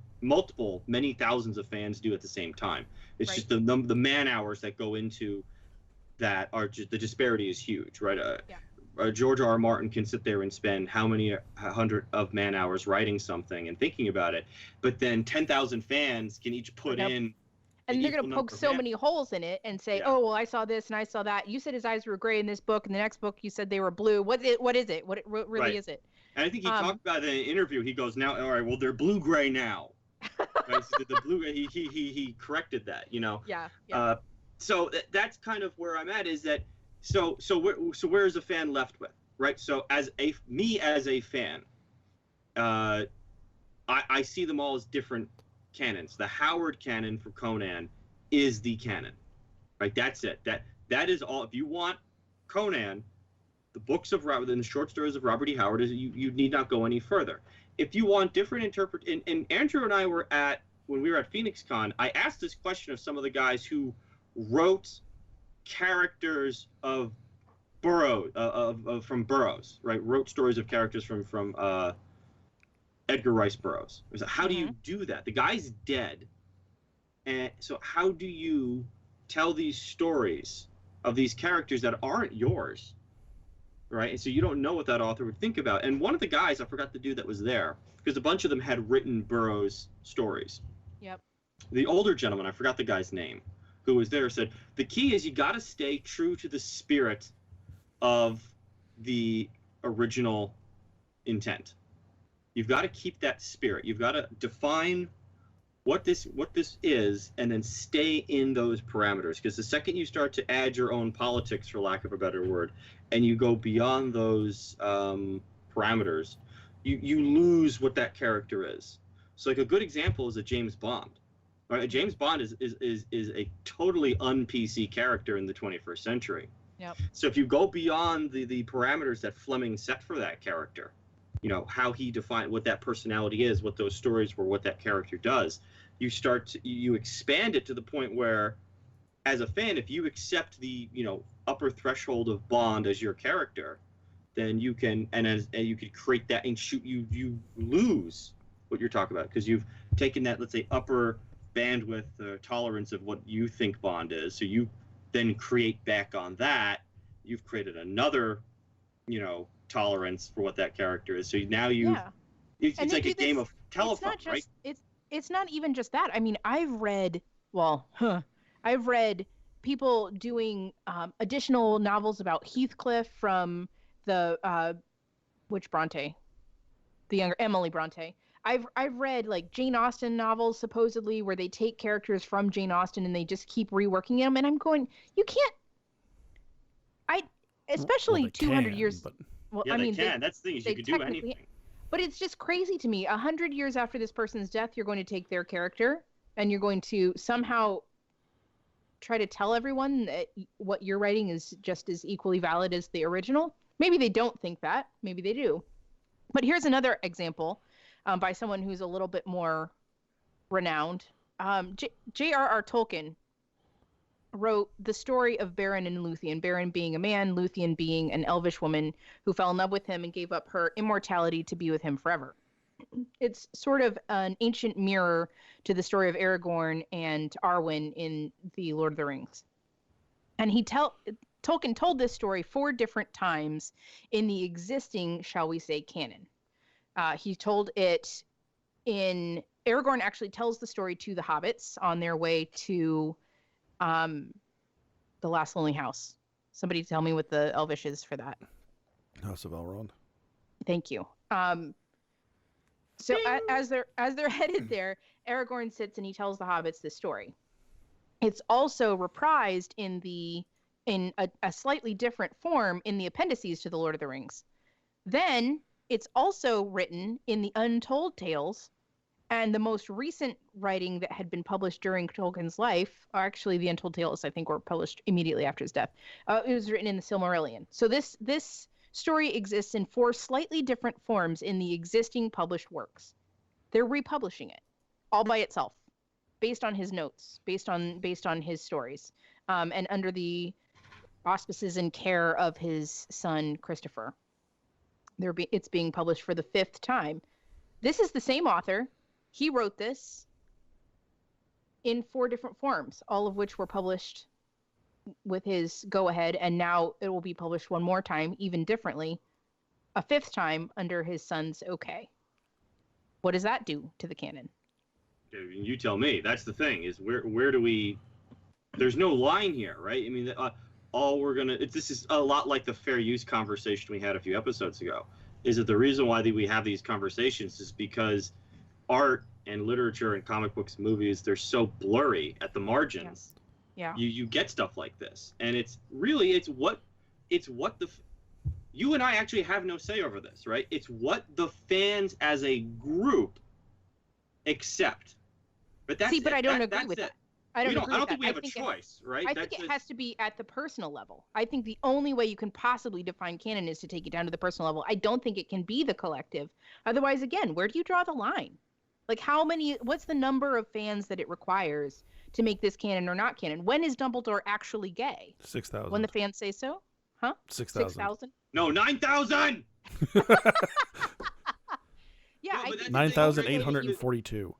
many thousands of fans do at the same time. It's just the man hours that go into that are just, the disparity is huge, right? George R.R. Martin can sit there and spend how many hundred of man hours writing something and thinking about it, but then 10,000 fans can each put in. And they're going to poke so many holes in it and say, oh, well, I saw this and I saw that. You said his eyes were gray in this book, and the next book you said they were blue. What is it? What really is it? And I think he talked about it in an interview. He goes, now, all right, well, they're blue-gray now. Right? So the blue, he corrected that, Yeah. So that's kind of where I'm at, is that so where is a fan left with, right? So as a fan, I see them all as different canons. The Howard canon for Conan is the canon, right? That's it. That is all. If you want Conan, the books of Robert and the short stories of Robert E. Howard, you need not go any further. If you want different and Andrew and I were when we were at PhoenixCon, I asked this question of some of the guys who wrote characters of Burroughs, from Burroughs, right? Wrote stories of characters from Edgar Rice Burroughs. So how do you Mm-hmm. do that? The guy's dead, and so how do you tell these stories of these characters that aren't yours, right? And so you don't know what that author would think about. And one of the guys, I forgot the dude that was there, because a bunch of them had written Burroughs stories. Yep. The older gentleman, I forgot the guy's name, who was there, said the key is you got to stay true to the spirit of the original intent. You've got to keep that spirit. You've got to define what this is, and then stay in those parameters. Because the second you start to add your own politics, for lack of a better word, and you go beyond those parameters, you lose what that character is. So, like, a good example is a James Bond. Right? A James Bond is a totally un-PC character in the 21st century. Yep. So if you go beyond the parameters that Fleming set for that character, you know, how he defined what that personality is, what those stories were, what that character does, you expand it to the point where, as a fan, if you accept the, you know, upper threshold of Bond as your character, then you can, and you could create that, and you lose what you're talking about, because you've taken that, let's say, upper bandwidth tolerance of what you think Bond is, so you then create back on that, you've created another, you know, tolerance for what that character is. So now it's like a game of telephone, right? It's not even just that. I mean, I've read people doing additional novels about Heathcliff from the which Bronte, the younger Emily Bronte. I've read like Jane Austen novels supposedly where they take characters from Jane Austen and they just keep reworking them, and I'm going, you can't. Especially 200 years. But... Well, yeah, I mean, that's the thing, is you could do anything. But it's just crazy to me. 100 years after this person's death, you're going to take their character and you're going to somehow try to tell everyone that what you're writing is just as equally valid as the original. Maybe they don't think that. Maybe they do. But here's another example by someone who's a little bit more renowned. J.R.R. Tolkien wrote the story of Beren and Luthien, Beren being a man, Luthien being an elvish woman who fell in love with him and gave up her immortality to be with him forever. It's sort of an ancient mirror to the story of Aragorn and Arwen in The Lord of the Rings. And Tolkien told this story 4 different times in the existing, shall we say, canon. He told it in... Aragorn actually tells the story to the hobbits on their way to the Last Lonely House. Somebody tell me what the Elvish is for that. House of Elrond. Thank you. So as they're headed there, Aragorn sits and he tells the hobbits this story. It's also reprised in a slightly different form in the appendices to the Lord of the Rings. Then it's also written in the Untold Tales. And the most recent writing that had been published during Tolkien's life, or actually the Untold Tales, I think, were published immediately after his death. It was written in the Silmarillion. So this story exists in 4 slightly different forms in the existing published works. They're republishing it all by itself, based on his notes, based on his stories, and under the auspices and care of his son Christopher. It's being published for the 5th time. This is the same author. He wrote this in 4 different forms, all of which were published with his go-ahead, and now it will be published one more time, even differently, a 5th time under his son's okay. What does that do to the canon? You tell me. That's the thing, is where do we... There's no line here, right? I mean, this is a lot like the fair use conversation we had a few episodes ago, is that the reason why we have these conversations is because art and literature and comic books, movies, they're so blurry at the margins. Yeah. You get stuff like this, and it's what you and I actually have no say over this, right? It's what the fans as a group accept. But that's I don't agree with that. I don't think we have a choice, right? I think it has to be at the personal level. I think the only way you can possibly define canon is to take it down to the personal level. I don't think it can be the collective. Otherwise, again, where do you draw the line? Like, what's the number of fans that it requires to make this canon or not canon? When is Dumbledore actually gay? 6,000. When the fans say so? Huh? 6,000. 6,000? No, 9,000! Yeah, No, but that's the thing, 9,842.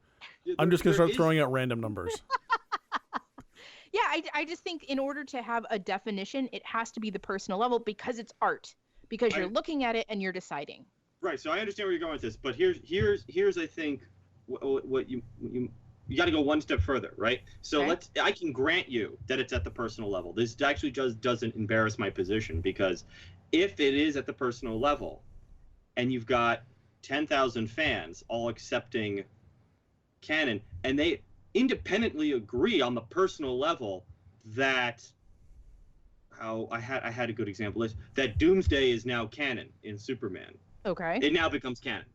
I'm just going to start throwing out random numbers. Yeah, I just think in order to have a definition, it has to be the personal level because it's art. Because you're looking at it and you're deciding. Right. So I understand where you're going with this, but here's I think what you got to go one step further, right? So Okay. I can grant you that it's at the personal level. This actually just doesn't embarrass my position, because if it is at the personal level, and you've got 10,000 fans all accepting Canon, and they independently agree on the personal level that I had a good example is that Doomsday is now canon in Superman. Okay. It now becomes canon,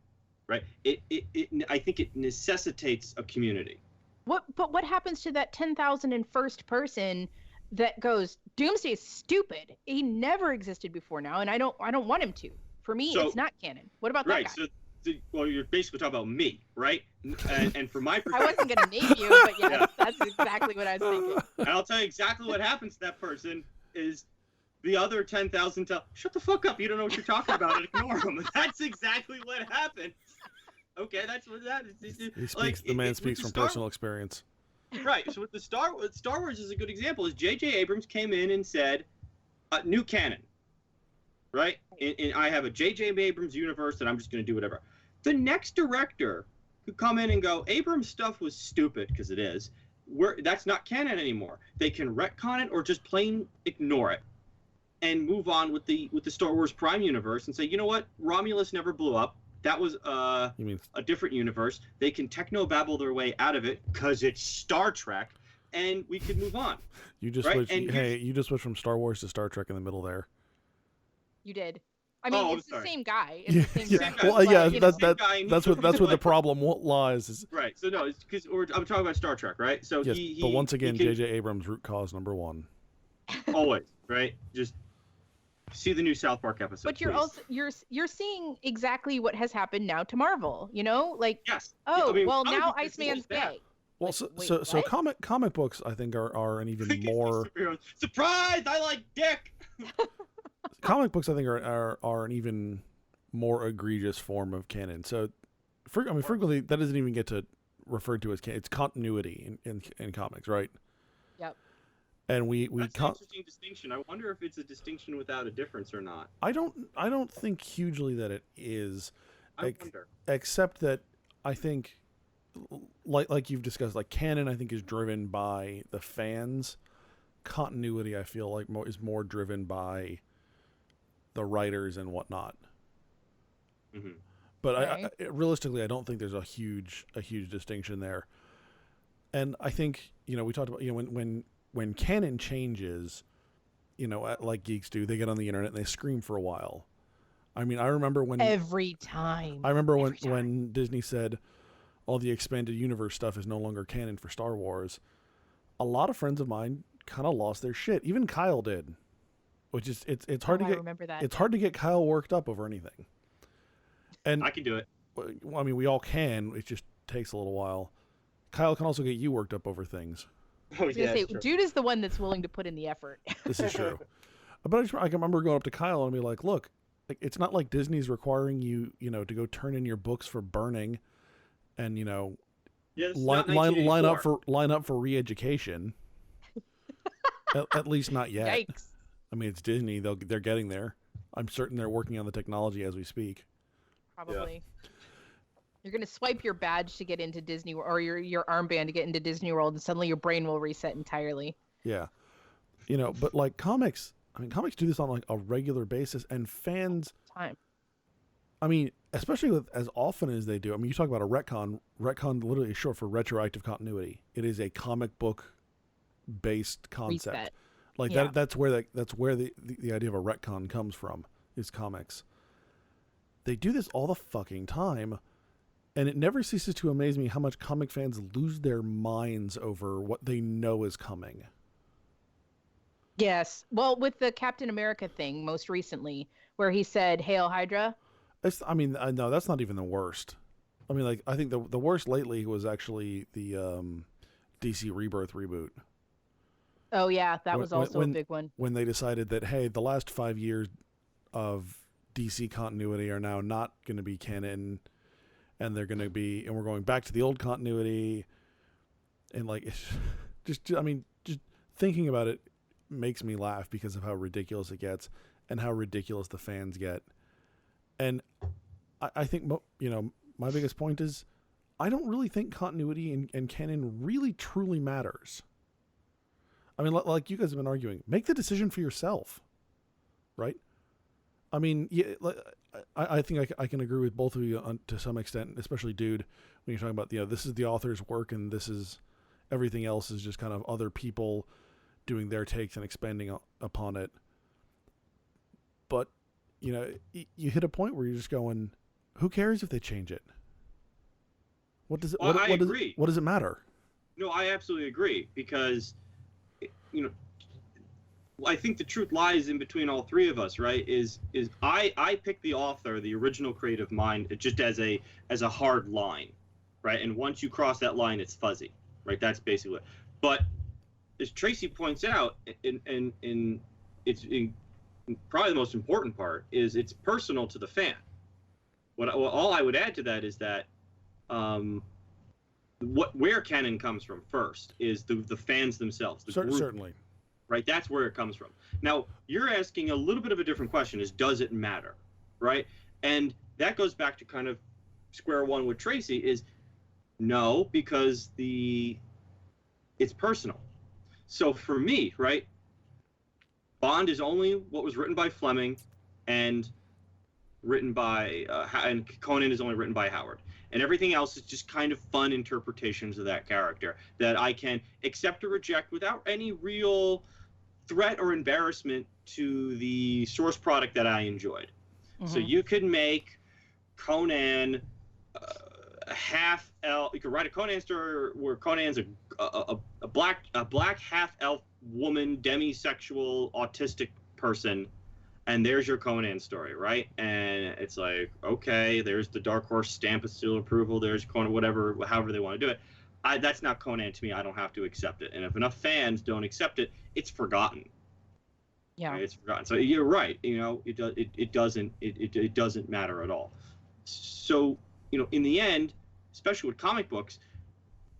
right? I think it necessitates a community. But what happens to that 10,001st person that goes, Doomsday's stupid. He never existed before now, and I don't want him to. For me, it's not canon. What about that guy? Well, you're basically talking about me, right? And from my perspective, I wasn't going to name you, but yes, that's exactly what I was thinking. And I'll tell you exactly what happens to that person is the other 10,000 tell, shut the fuck up, you don't know what you're talking about, and ignore them. That's exactly what happens. Okay, that's what that is. The man speaks from personal experience. Right. So with the Star Wars is a good example. Is J.J. Abrams came in and said, new canon. Right? And I have a J.J. Abrams universe, and I'm just going to do whatever. The next director could come in and go, Abrams' stuff was stupid, because it is. That's not canon anymore. They can retcon it or just plain ignore it and move on with the Star Wars Prime universe and say, you know what? Romulus never blew up. That was a different universe. They can techno-babble their way out of it because it's Star Trek, and we could move on. You just switched, you just switched from Star Wars to Star Trek in the middle there. You did. I mean, it's the same guy. It's the same director. Well, that's what the problem lies. Is... Right. So no, it's because I'm talking about Star Trek, right? So yes, but once again, J.J. Abrams, root cause number one. Always, right? Just see the new South Park episode. But you're seeing exactly what has happened now to Marvel. You know, like yes. Oh, I mean, well now Iceman's gay. Well, so comic books I think are an even more surprise. I like dick. Comic books I think are an even more egregious form of canon. So, frequently that doesn't even get to referred to as canon. It's continuity in comics, right? Yep. And that's an interesting distinction. I wonder if it's a distinction without a difference or not. I don't think hugely that it is. I wonder. Except that I think, like you've discussed, like canon I think is driven by the fans. Continuity I feel like is more driven by the writers and whatnot. Mm-hmm. But realistically, I don't think there's a huge distinction there. And I think we talked about when canon changes, like geeks do, they get on the internet and they scream for a while. I mean, I remember when every time. I remember when Disney said all the expanded universe stuff is no longer canon for Star Wars. A lot of friends of mine kind of lost their shit. Even Kyle did, which is it's hard to get. Remember that. It's hard to get Kyle worked up over anything. And I can do it. I mean, we all can. It just takes a little while. Kyle can also get you worked up over things. Oh, I was gonna say, dude is the one that's willing to put in the effort. This is true. But I can remember going up to Kyle and be like, "Look, it's not like Disney's requiring you, to go turn in your books for burning, and line up for re-education. at least not yet. Yikes! I mean, it's Disney; they're getting there. I'm certain they're working on the technology as we speak. Probably. Yeah. You're going to swipe your badge to get into Disney, or your armband to get into Disney World, and suddenly your brain will reset entirely. Yeah. But like comics do this on like a regular basis, and fans... Time. I mean, especially with as often as they do. I mean, you talk about a retcon. Retcon literally is short for retroactive continuity. It is a comic book based concept. Reset. Like that's where the idea of a retcon comes from, is comics. They do this all the fucking time. And it never ceases to amaze me how much comic fans lose their minds over what they know is coming. Yes. Well, with the Captain America thing most recently, where he said, "Hail Hydra." No, that's not even the worst. I mean, like, I think the worst lately was actually the DC Rebirth reboot. Oh, yeah. That was also a big one. When they decided that, hey, the last 5 years of DC continuity are now not going to be canon. and they're going to be, and we're going back to the old continuity, and like, it's just thinking about it makes me laugh because of how ridiculous it gets and how ridiculous the fans get. And I think, my biggest point is I don't really think continuity and canon really truly matters. I mean, like you guys have been arguing, make the decision for yourself, right? I mean, yeah, I think I can agree with both of you to some extent, especially Dude, when you're talking about, this is the author's work and this is everything else is just kind of other people doing their takes and expanding upon it. But, you hit a point where you're just going, who cares if they change it? What does it, Well, I agree. What does it matter? No, I absolutely agree because, I think the truth lies in between all three of us, right? Is I pick the author, the original creative mind, just as a hard line, right? And once you cross that line, it's fuzzy, right? That's basically it. But as Tracy points out, and it's probably the most important part is it's personal to the fan. All I would add to that is that where canon comes from first is the fans themselves. Certainly. Right, that's where it comes from. Now, you're asking a little bit of a different question: is does it matter, right? And that goes back to kind of square one with Tracy. Is no, because it's personal. So for me, right, Bond is only what was written by Fleming, and written by and Conan is only written by Howard, and everything else is just kind of fun interpretations of that character that I can accept or reject without any real threat or embarrassment to the source product that I enjoyed. So you could make Conan half elf. You could write a Conan story where Conan's a black half elf woman, demisexual, autistic person, and there's your Conan story, right? And it's like, okay, there's the Dark Horse stamp of seal approval. There's Conan, whatever, however they want to do it. That's not Conan to me. I don't have to accept it. And if enough fans don't accept it, it's forgotten. Yeah, right? It's forgotten. So you're right. It doesn't matter at all. So in the end, especially with comic books,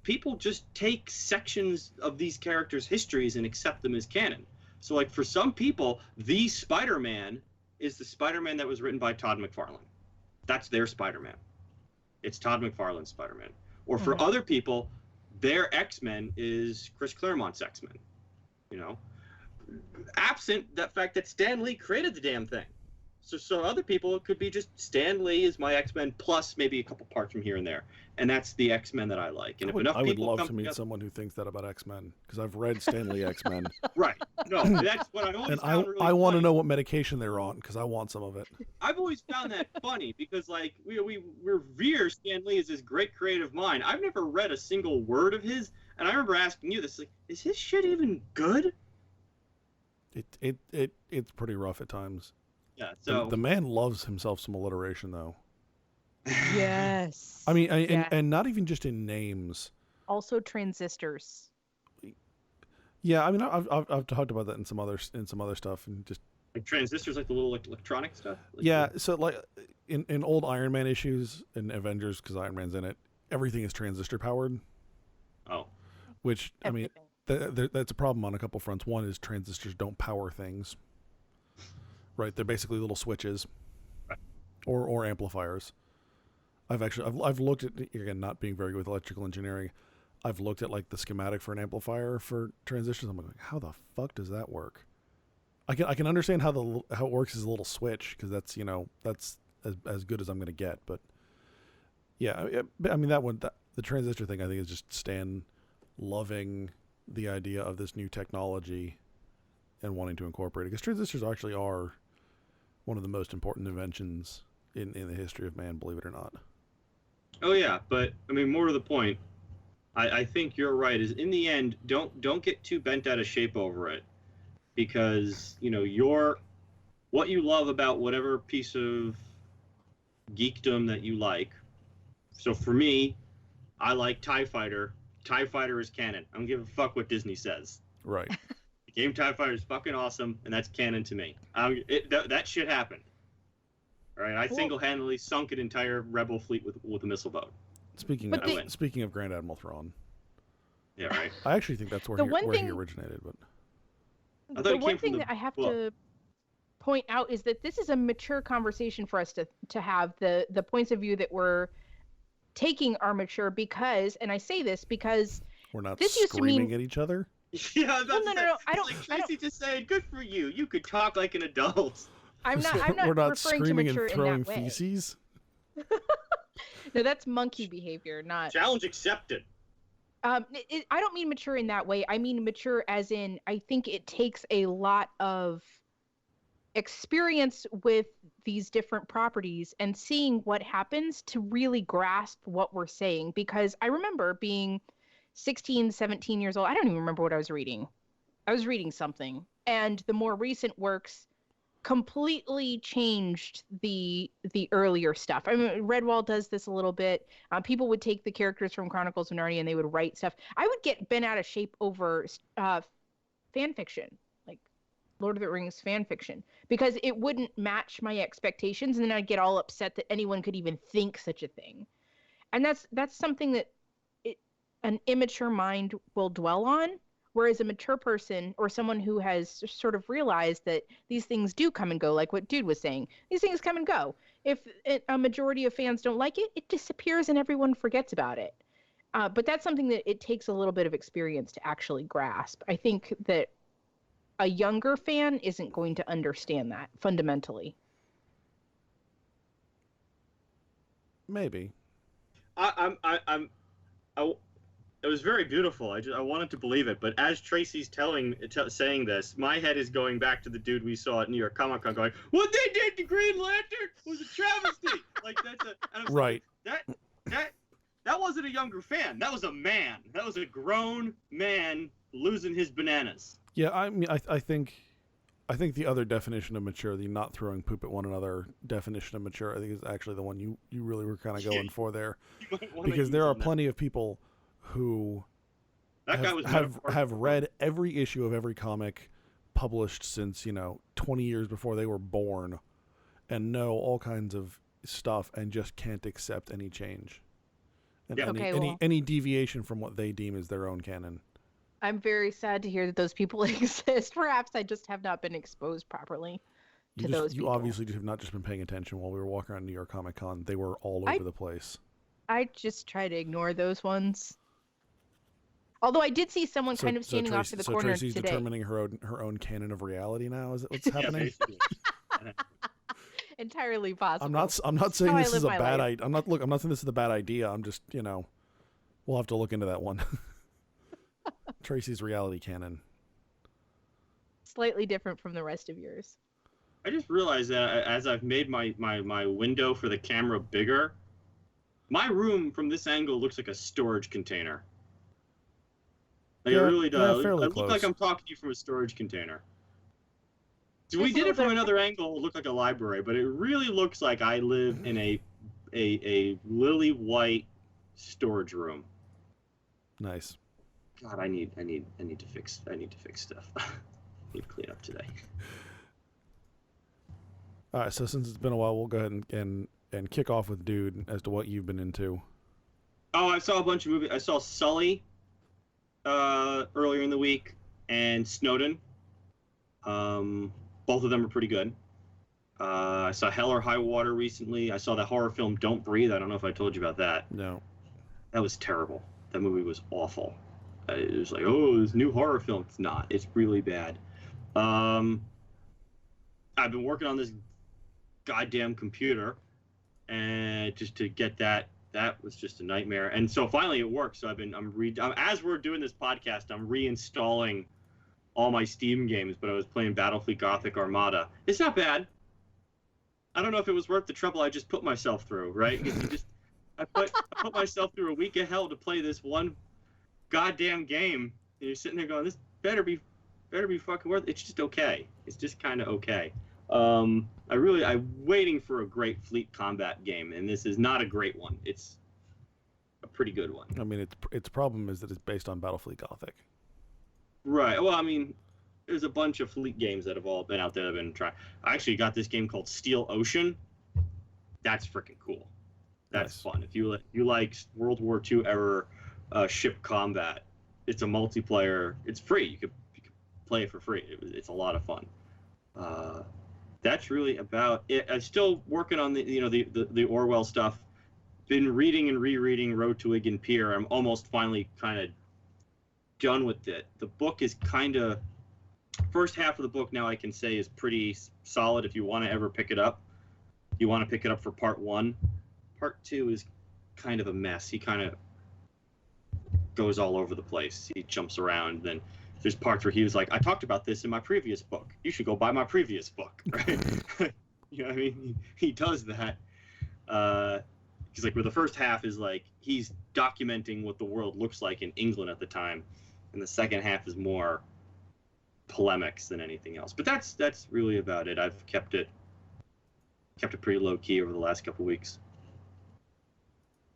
people just take sections of these characters' histories and accept them as canon. So like for some people, the Spider-Man is the Spider-Man that was written by Todd McFarlane. That's their Spider-Man. It's Todd McFarlane's Spider-Man. Or for other people, their X-Men is Chris Claremont's X-Men. Absent that fact that Stan Lee created the damn thing. So other people, it could be just Stan Lee is my X-Men plus maybe a couple parts from here and there, and that's the X-Men that I like. And I would love to meet someone who thinks that about X-Men, because I've read Stan Lee X-Men. Right. No, that's what I always and found really I want to funny. know what medication they're on, because I want some of it. I've always found that funny because like we revere Stan Lee as this great creative mind. I've never read a single word of his, and I remember asking you this, like, is his shit even good? It's pretty rough at times. Yeah, so the man loves himself some alliteration, though. Yes. I mean, Yeah. and not even just in names. Also transistors. Yeah, I mean, I've talked about that in some other stuff, and just like transistors, like the little electronic stuff. So like in old Iron Man issues and Avengers, because Iron Man's in it, everything is transistor powered. Oh. Which I mean, that's a problem on a couple fronts. One is transistors don't power things. Right, they're basically little switches, right, or amplifiers. I've looked at, again, not being very good with electrical engineering, I've looked at like the schematic for an amplifier for transistors. I'm like, how the fuck does that work? I can understand how it works as a little switch, because that's as good as I'm gonna get. But yeah, I mean the transistor thing I think is just Stan loving the idea of this new technology and wanting to incorporate it, because transistors actually are one of the most important inventions in the history of man, believe it or not. Oh yeah, but I mean, more to the point, I think you're right. Is in the end, don't get too bent out of shape over it, because what you love about whatever piece of geekdom that you like. So for me, I like TIE Fighter. TIE Fighter is canon. I don't give a fuck what Disney says. Right. The game TIE Fighter is fucking awesome, and that's canon to me. That shit happened. All right, I single-handedly sunk an entire rebel fleet with a missile boat. Speaking of Grand Admiral Thrawn. Yeah, right. I actually think that's where he originated, but I thought the it came one from thing the that I have book. to point out is that this is a mature conversation for us to have. The points of view that we're taking are mature because, and I say this because we're not this used to screaming mean at each other. Yeah, no, I don't. Like Tracy just saying, "Good for you. You could talk like an adult." I'm not We're not referring screaming to mature and throwing in that way. feces. No, that's monkey behavior, not. Challenge accepted. I don't mean mature in that way. I mean mature as in I think it takes a lot of experience with these different properties and seeing what happens to really grasp what we're saying. Because I remember being 16, 17 years old. I don't even remember what I was reading. I was reading something. And the more recent works completely changed the earlier stuff. I mean, Redwall does this a little bit. People would take the characters from Chronicles of Narnia and they would write stuff. I would get bent out of shape over fan fiction, like Lord of the Rings fan fiction, because it wouldn't match my expectations, and then I'd get all upset that anyone could even think such a thing. And that's something that an immature mind will dwell on. Whereas a mature person or someone who has sort of realized that these things do come and go, like what Dude was saying, these things come and go. If a majority of fans don't like it, it disappears and everyone forgets about it. But that's something that it takes a little bit of experience to actually grasp. I think that a younger fan isn't going to understand that fundamentally. Maybe. It was very beautiful. I wanted to believe it, but as Tracy's saying this, my head is going back to the dude we saw at New York Comic Con, going, "What they did to Green Lantern was a travesty." Like right. That wasn't a younger fan. That was a man. That was a grown man losing his bananas. Yeah, I mean, I think the other definition of mature, the not throwing poop at one another definition of mature, I think is actually the one you really were kind of going for there, because there are plenty of people who have read every issue of every comic published since 20 years before they were born, and know all kinds of stuff and just can't accept any change, and any deviation from what they deem as their own canon. I'm very sad to hear that those people exist. Perhaps I just have not been exposed properly to those people. You obviously have not just been paying attention while we were walking around New York Comic Con. They were all over the place. I just try to ignore those ones. Although I did see someone kind of standing off to the corner Tracy's today. Determining her own canon of reality now. Is that what's happening? Entirely possible. I'm not saying this is a bad idea. I'm not saying this is a bad idea. I'm just we'll have to look into that one. Tracy's reality canon. Slightly different from the rest of yours. I just realized that as I've made my window for the camera bigger, my room from this angle looks like a storage container. Like it really does. Yeah, I look like I'm talking to you from a storage container. So we did it from another angle. It looked like a library, but it really looks like I live in a lily white storage room. Nice. God, I need to fix stuff. I need to clean up today. All right, so since it's been a while, we'll go ahead and kick off with Dude as to what you've been into. Oh, I saw a bunch of movies. I saw Sully earlier in the week and Snowden. Both of them are pretty good. I saw Hell or High Water recently. I saw that horror film Don't Breathe. I don't know if I told you about that. No. That was terrible. That movie was awful. It was like, oh, this new horror film. It's not. It's really bad. I've been working on this goddamn computer, and just to get that was just a nightmare. And so finally it worked. So as we're doing this podcast, I'm reinstalling all my Steam games, but I was playing Battlefleet Gothic Armada. It's not bad. I don't know if it was worth the trouble I just put myself through, right? I put myself through a week of hell to play this one goddamn game, and you're sitting there going, this better be fucking worth it. It's just okay. It's just kind of okay. I'm waiting for a great fleet combat game, and this is not a great one. It's a pretty good one. I mean, its problem is that it's based on Battlefleet Gothic. Right. Well, I mean, there's a bunch of fleet games that have all been out there that have been trying. I actually got this game called Steel Ocean, that's freaking cool. That's Nice. fun. If you like World War II era ship combat, it's a multiplayer. It's free. You could play it for free. It's a lot of fun. That's really about it. I'm still working on the Orwell stuff. Been reading and rereading Road to Ig and Pier. I'm almost finally kind of done with it. The book is kind of first half of the book now I can say is pretty solid if you want to ever pick it up. You want to pick it up for part 1. Part 2 is kind of a mess. He kind of goes all over the place. He jumps around. Then there's parts where he was like, I talked about this in my previous book. You should go buy my previous book. Right? You know what I mean? He does that. He's like, where the first half is like, he's documenting what the world looks like in England at the time. And the second half is more polemics than anything else. But that's really about it. I've kept it pretty low key over the last couple weeks.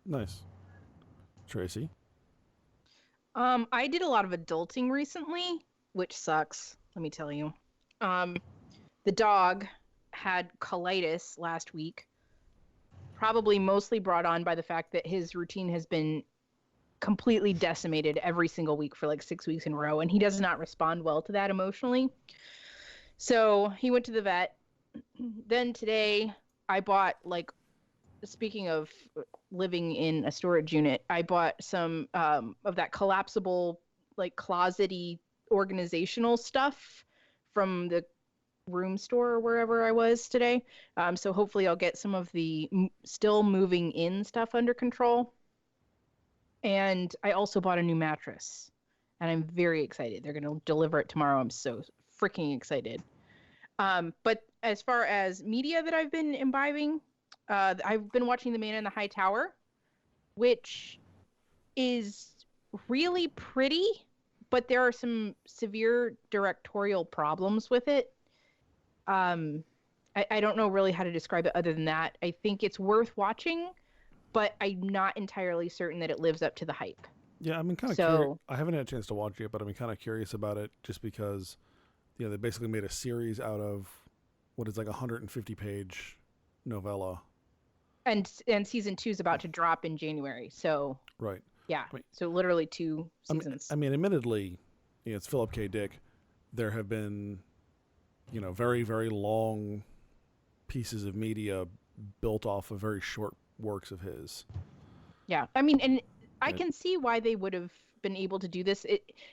Nice. Tracy? I did a lot of adulting recently, which sucks, let me tell you. The dog had colitis last week, probably mostly brought on by the fact that his routine has been completely decimated every single week for like 6 weeks in a row, and he does not respond well to that emotionally. So he went to the vet. Then today I bought, like, speaking of living in a storage unit, I bought some of that collapsible, like, closet-y organizational stuff from the room store or wherever I was today. So hopefully I'll get some of the still moving in stuff under control. And I also bought a new mattress, and I'm very excited. They're going to deliver it tomorrow. I'm so freaking excited. But as far as media that I've been imbibing, I've been watching The Man in the High Tower, which is really pretty, but there are some severe directorial problems with it. I don't know really how to describe it other than that. I think it's worth watching, but I'm not entirely certain that it lives up to the hype. Yeah, I'm kind of curious. I haven't had a chance to watch it, but I'm kind of curious about it just because, they basically made a series out of what is like 150-page novella. And season 2 is about to drop in January, so right. Yeah, so literally 2 seasons. I mean, admittedly, it's Philip K. Dick. There have been, very, very long pieces of media built off of very short works of his. Yeah, I mean, and I can see why they would have been able to do this.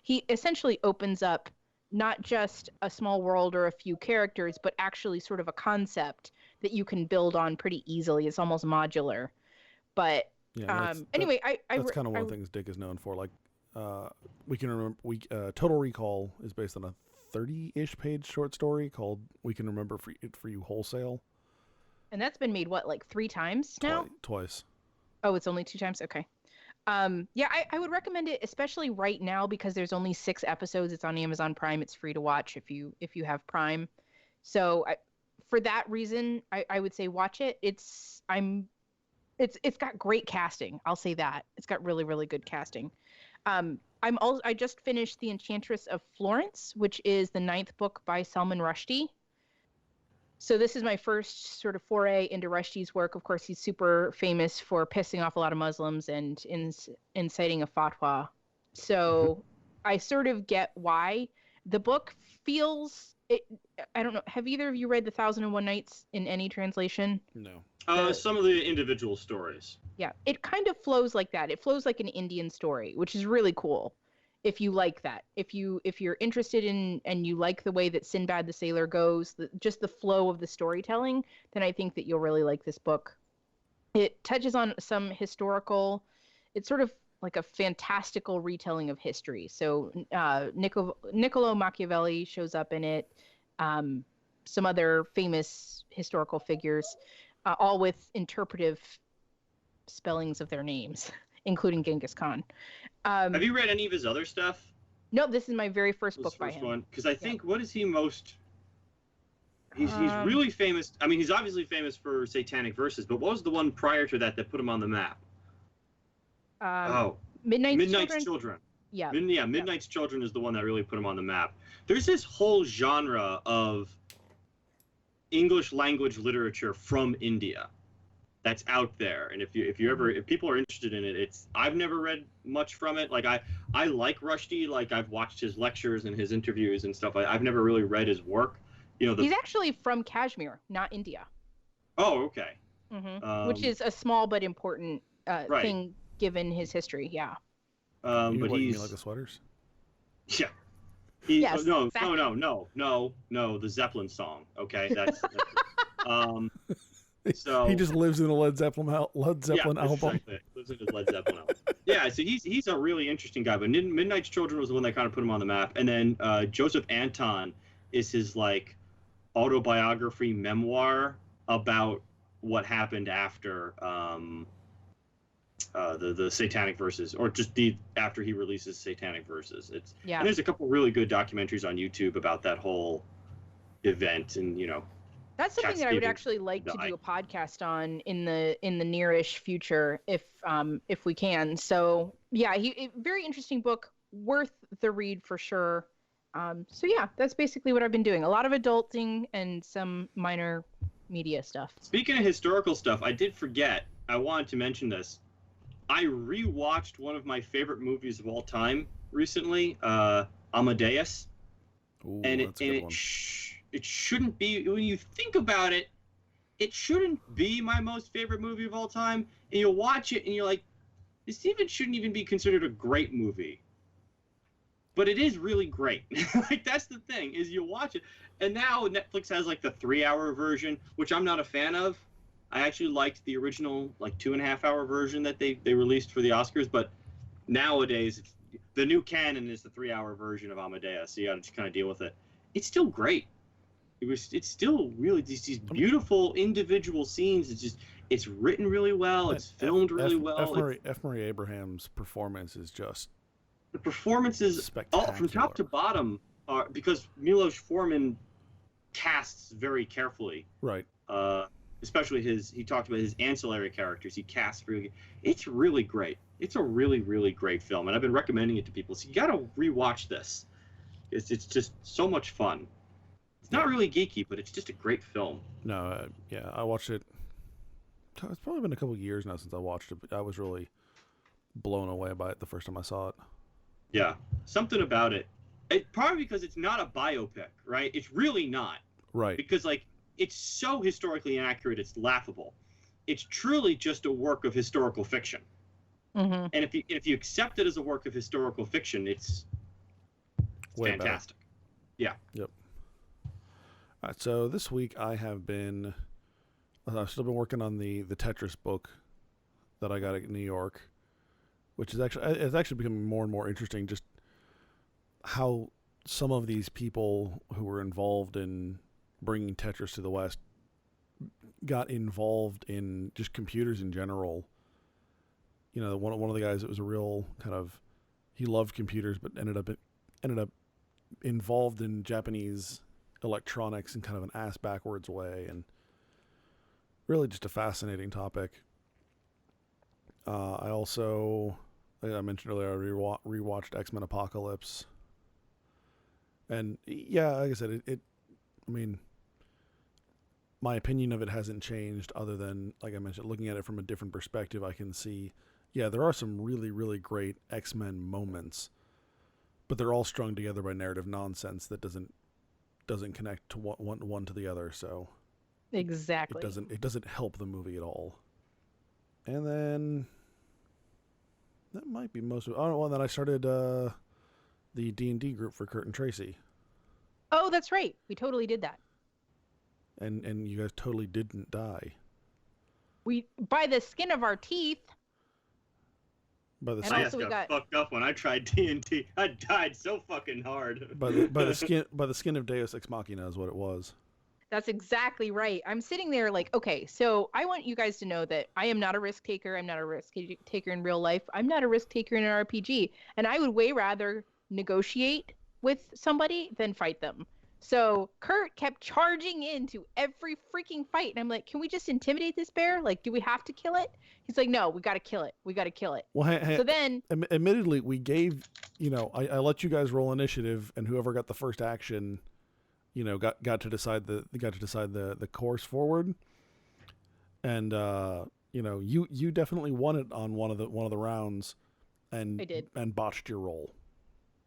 He essentially opens up not just a small world or a few characters, but actually sort of a concept that you can build on pretty easily. It's almost modular. But anyway, that's kind of one of the things Dick is known for. Like, we can remember. Total Recall is based on a 30-ish page short story called "We Can Remember It for You Wholesale." And that's been made, what, like 3 times now? Twice. Oh, it's only 2 times? Okay. Yeah, I would recommend it, especially right now because there's only 6 episodes. It's on Amazon Prime. It's free to watch if you have Prime. So for that reason, I would say watch it. It's got great casting. I'll say that. It's got really, really good casting. I just finished The Enchantress of Florence, which is the 9th book by Salman Rushdie. So this is my first sort of foray into Rushdie's work. Of course, he's super famous for pissing off a lot of Muslims and inciting a fatwa. So I sort of get why. The book feels... I don't know. Have either of you read The 1001 Nights in any translation? No. Some of the individual stories. Yeah, it kind of flows like that. It flows like an Indian story, which is really cool. If you like that, if you're interested in and you like the way that Sinbad the Sailor goes, just the flow of the storytelling, then I think that you'll really like this book. It touches on some historical, it's sort of like a fantastical retelling of history. So Niccolo Machiavelli shows up in it, some other famous historical figures, all with interpretive spellings of their names, including Genghis Khan. Have you read any of his other stuff? No, this is my very first book by him. One, because I think what is he most? He's really famous. I mean, he's obviously famous for Satanic Verses, but what was the one prior to that put him on the map? Midnight's Children. Yeah. Midnight's Children is the one that really put him on the map. There's this whole genre of English language literature from India that's out there. And if people are interested in it, I've never read much from it. Like I like Rushdie. Like I've watched his lectures and his interviews and stuff. I've never really read his work. He's actually from Kashmir, not India. Oh, okay. Which is a small but important right. thing given his history. Yeah. But you he's mean like the sweaters? Yeah. Yes, no, exactly. no, the Zeppelin song. Okay, that's so he just lives in a Led Zeppelin album. Exactly. Lives in his Led Zeppelin album. Yeah, so he's a really interesting guy. But Midnight's Children was the one that kind of put him on the map, and then Joseph Anton is his like autobiography memoir about what happened after the Satanic Verses, or just after he releases Satanic Verses. And there's a couple really good documentaries on YouTube about that whole event, and that's something that I would actually like to do a podcast on in the nearish future if we can. So yeah, very interesting book, worth the read for sure. So yeah, that's basically what I've been doing. A lot of adulting and some minor media stuff. Speaking of historical stuff, I did forget. I wanted to mention this. I rewatched one of my favorite movies of all time recently, Amadeus. Ooh, and that's a good one. It shouldn't be, when you think about it, it shouldn't be my most favorite movie of all time. And you'll watch it and you're like, this shouldn't even be considered a great movie. But it is really great. Like, that's the thing, is you watch it. And now Netflix has like the 3-hour version, which I'm not a fan of. I actually liked the original like 2.5-hour version that they released for the Oscars, but nowadays the new canon is the 3-hour version of Amadeus, so you got to just kind of deal with it. It's still great. It's still really these beautiful individual scenes. It's written really well. It's filmed really well. F. Murray Abraham's performance is just the performances spectacular. From top to bottom are, because Milos Forman casts very carefully. Right. Especially he talked about his ancillary characters. He casts really. It's really great. It's a really, really great film, and I've been recommending it to people. So you got to rewatch this. It's just so much fun. It's not really geeky, but it's just a great film. No, yeah, I watched it. It's probably been a couple of years now since I watched it, but I was really blown away by it the first time I saw it. Yeah, something about it. Probably because it's not a biopic, right? It's really not. Right. Because like it's so historically inaccurate, it's laughable. It's truly just a work of historical fiction. Mm-hmm. And if you accept it as a work of historical fiction, it's fantastic. Better. Yeah. Yep. All right, so this week I've still been working on the Tetris book that I got at New York, which is actually becoming more and more interesting. Just how some of these people who were involved in bringing Tetris to the West got involved in just computers in general. You know, one of the guys that was a real kind of, he loved computers, but ended up involved in Japanese electronics in kind of an ass backwards way, and really just a fascinating topic. I also, like I mentioned earlier, I rewatched X-Men Apocalypse, and yeah, like I said, I mean, my opinion of it hasn't changed, other than, like I mentioned, looking at it from a different perspective, I can see, yeah, there are some really, really great X-Men moments, but they're all strung together by narrative nonsense that doesn't connect to one to the other. So exactly, it doesn't help the movie at all. And then that might be most of it. Oh, well, then I started the D&D group for Kurt and Tracy. Oh, that's right. We totally did that. And you guys totally didn't die. We, by the skin of our teeth. By the I just got fucked up when I tried D&D. I died so fucking hard. by the skin of Deus Ex Machina is what it was. That's exactly right. I'm sitting there like, okay, so I want you guys to know that I am not a risk taker. I'm not a risk taker in real life. I'm not a risk taker in an RPG. And I would way rather negotiate with somebody than fight them. So Kurt kept charging into every freaking fight. And I'm like, can we just intimidate this bear? Like, do we have to kill it? He's like, no, we got to kill it. We got to kill it. Well, so then, admittedly, we gave, I let you guys roll initiative, and whoever got the first action, got to decide the course forward. and you definitely won it on one of the rounds, and I did. and botched your roll.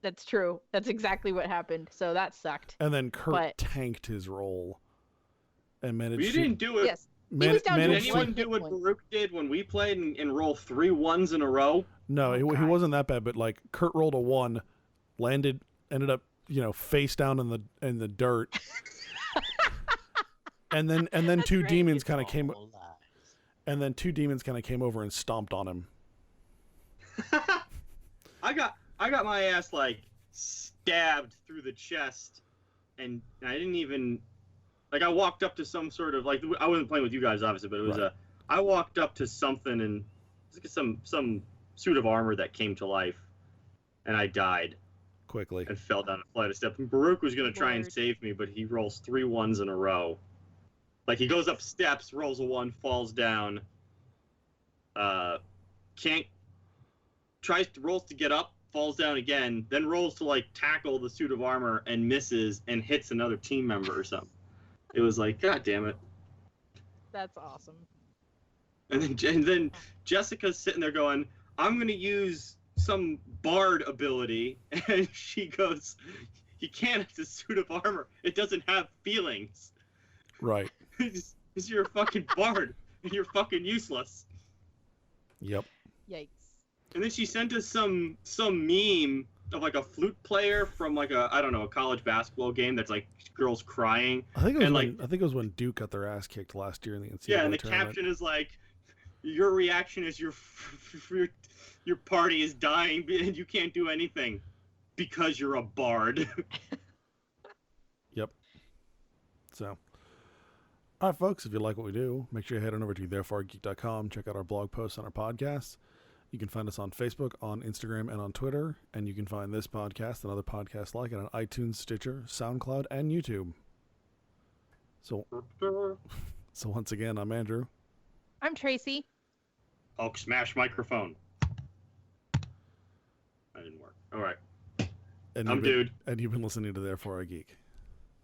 That's true. That's exactly what happened. So that sucked. And then Kurt But- tanked his roll and managed. You didn't do it. Yes. He was down to Did managed one anyone hit do what point. Baruch did when we played and roll 3 ones in a row? No, Oh, he God. wasn't that bad, but like Kurt rolled a 1, ended up face down in the dirt, and then That's two right. demons kind of It's came, all lies. and then 2 demons kind of came over and stomped on him. I got my ass like stabbed through the chest, and I didn't even like. I walked up to some sort of like I wasn't playing with you guys obviously, but it was Right. I walked up to something and it was like some suit of armor that came to life, and I died Quickly. and fell down a flight of steps. And Baruch was gonna try and Lord. save me, but he rolls 3 ones in a row. Like he goes up steps, rolls a 1, falls down. Can't rolls to get up, falls down again, then rolls to like tackle the suit of armor and misses and hits another team member or something. It was like, God damn it. That's awesome. And then Jessica's sitting there going, I'm gonna use some bard ability, and she goes, you can't, it's a suit of armor. It doesn't have feelings. Right. Because you're a fucking bard and you're fucking useless. Yep. Yikes. And then she sent us some meme of like a flute player from like a college basketball game that's like girls crying. I think it was And, when Duke got their ass kicked last year in the NCAA Yeah, and the tournament. caption is like, your reaction is your party is dying and you can't do anything because you're a bard. Yep. So, all right, folks, if you like what we do, make sure you head on over to therefore.geek.com, check out our blog posts on our podcasts. You can find us on Facebook, on Instagram, and on Twitter. And you can find this podcast and other podcasts like it on iTunes, Stitcher, SoundCloud, and YouTube. So once again, I'm Andrew. I'm Tracy. Hulk smash microphone. That didn't work. All right. And I'm you've been- Dude. And you've been listening to Therefore I Geek.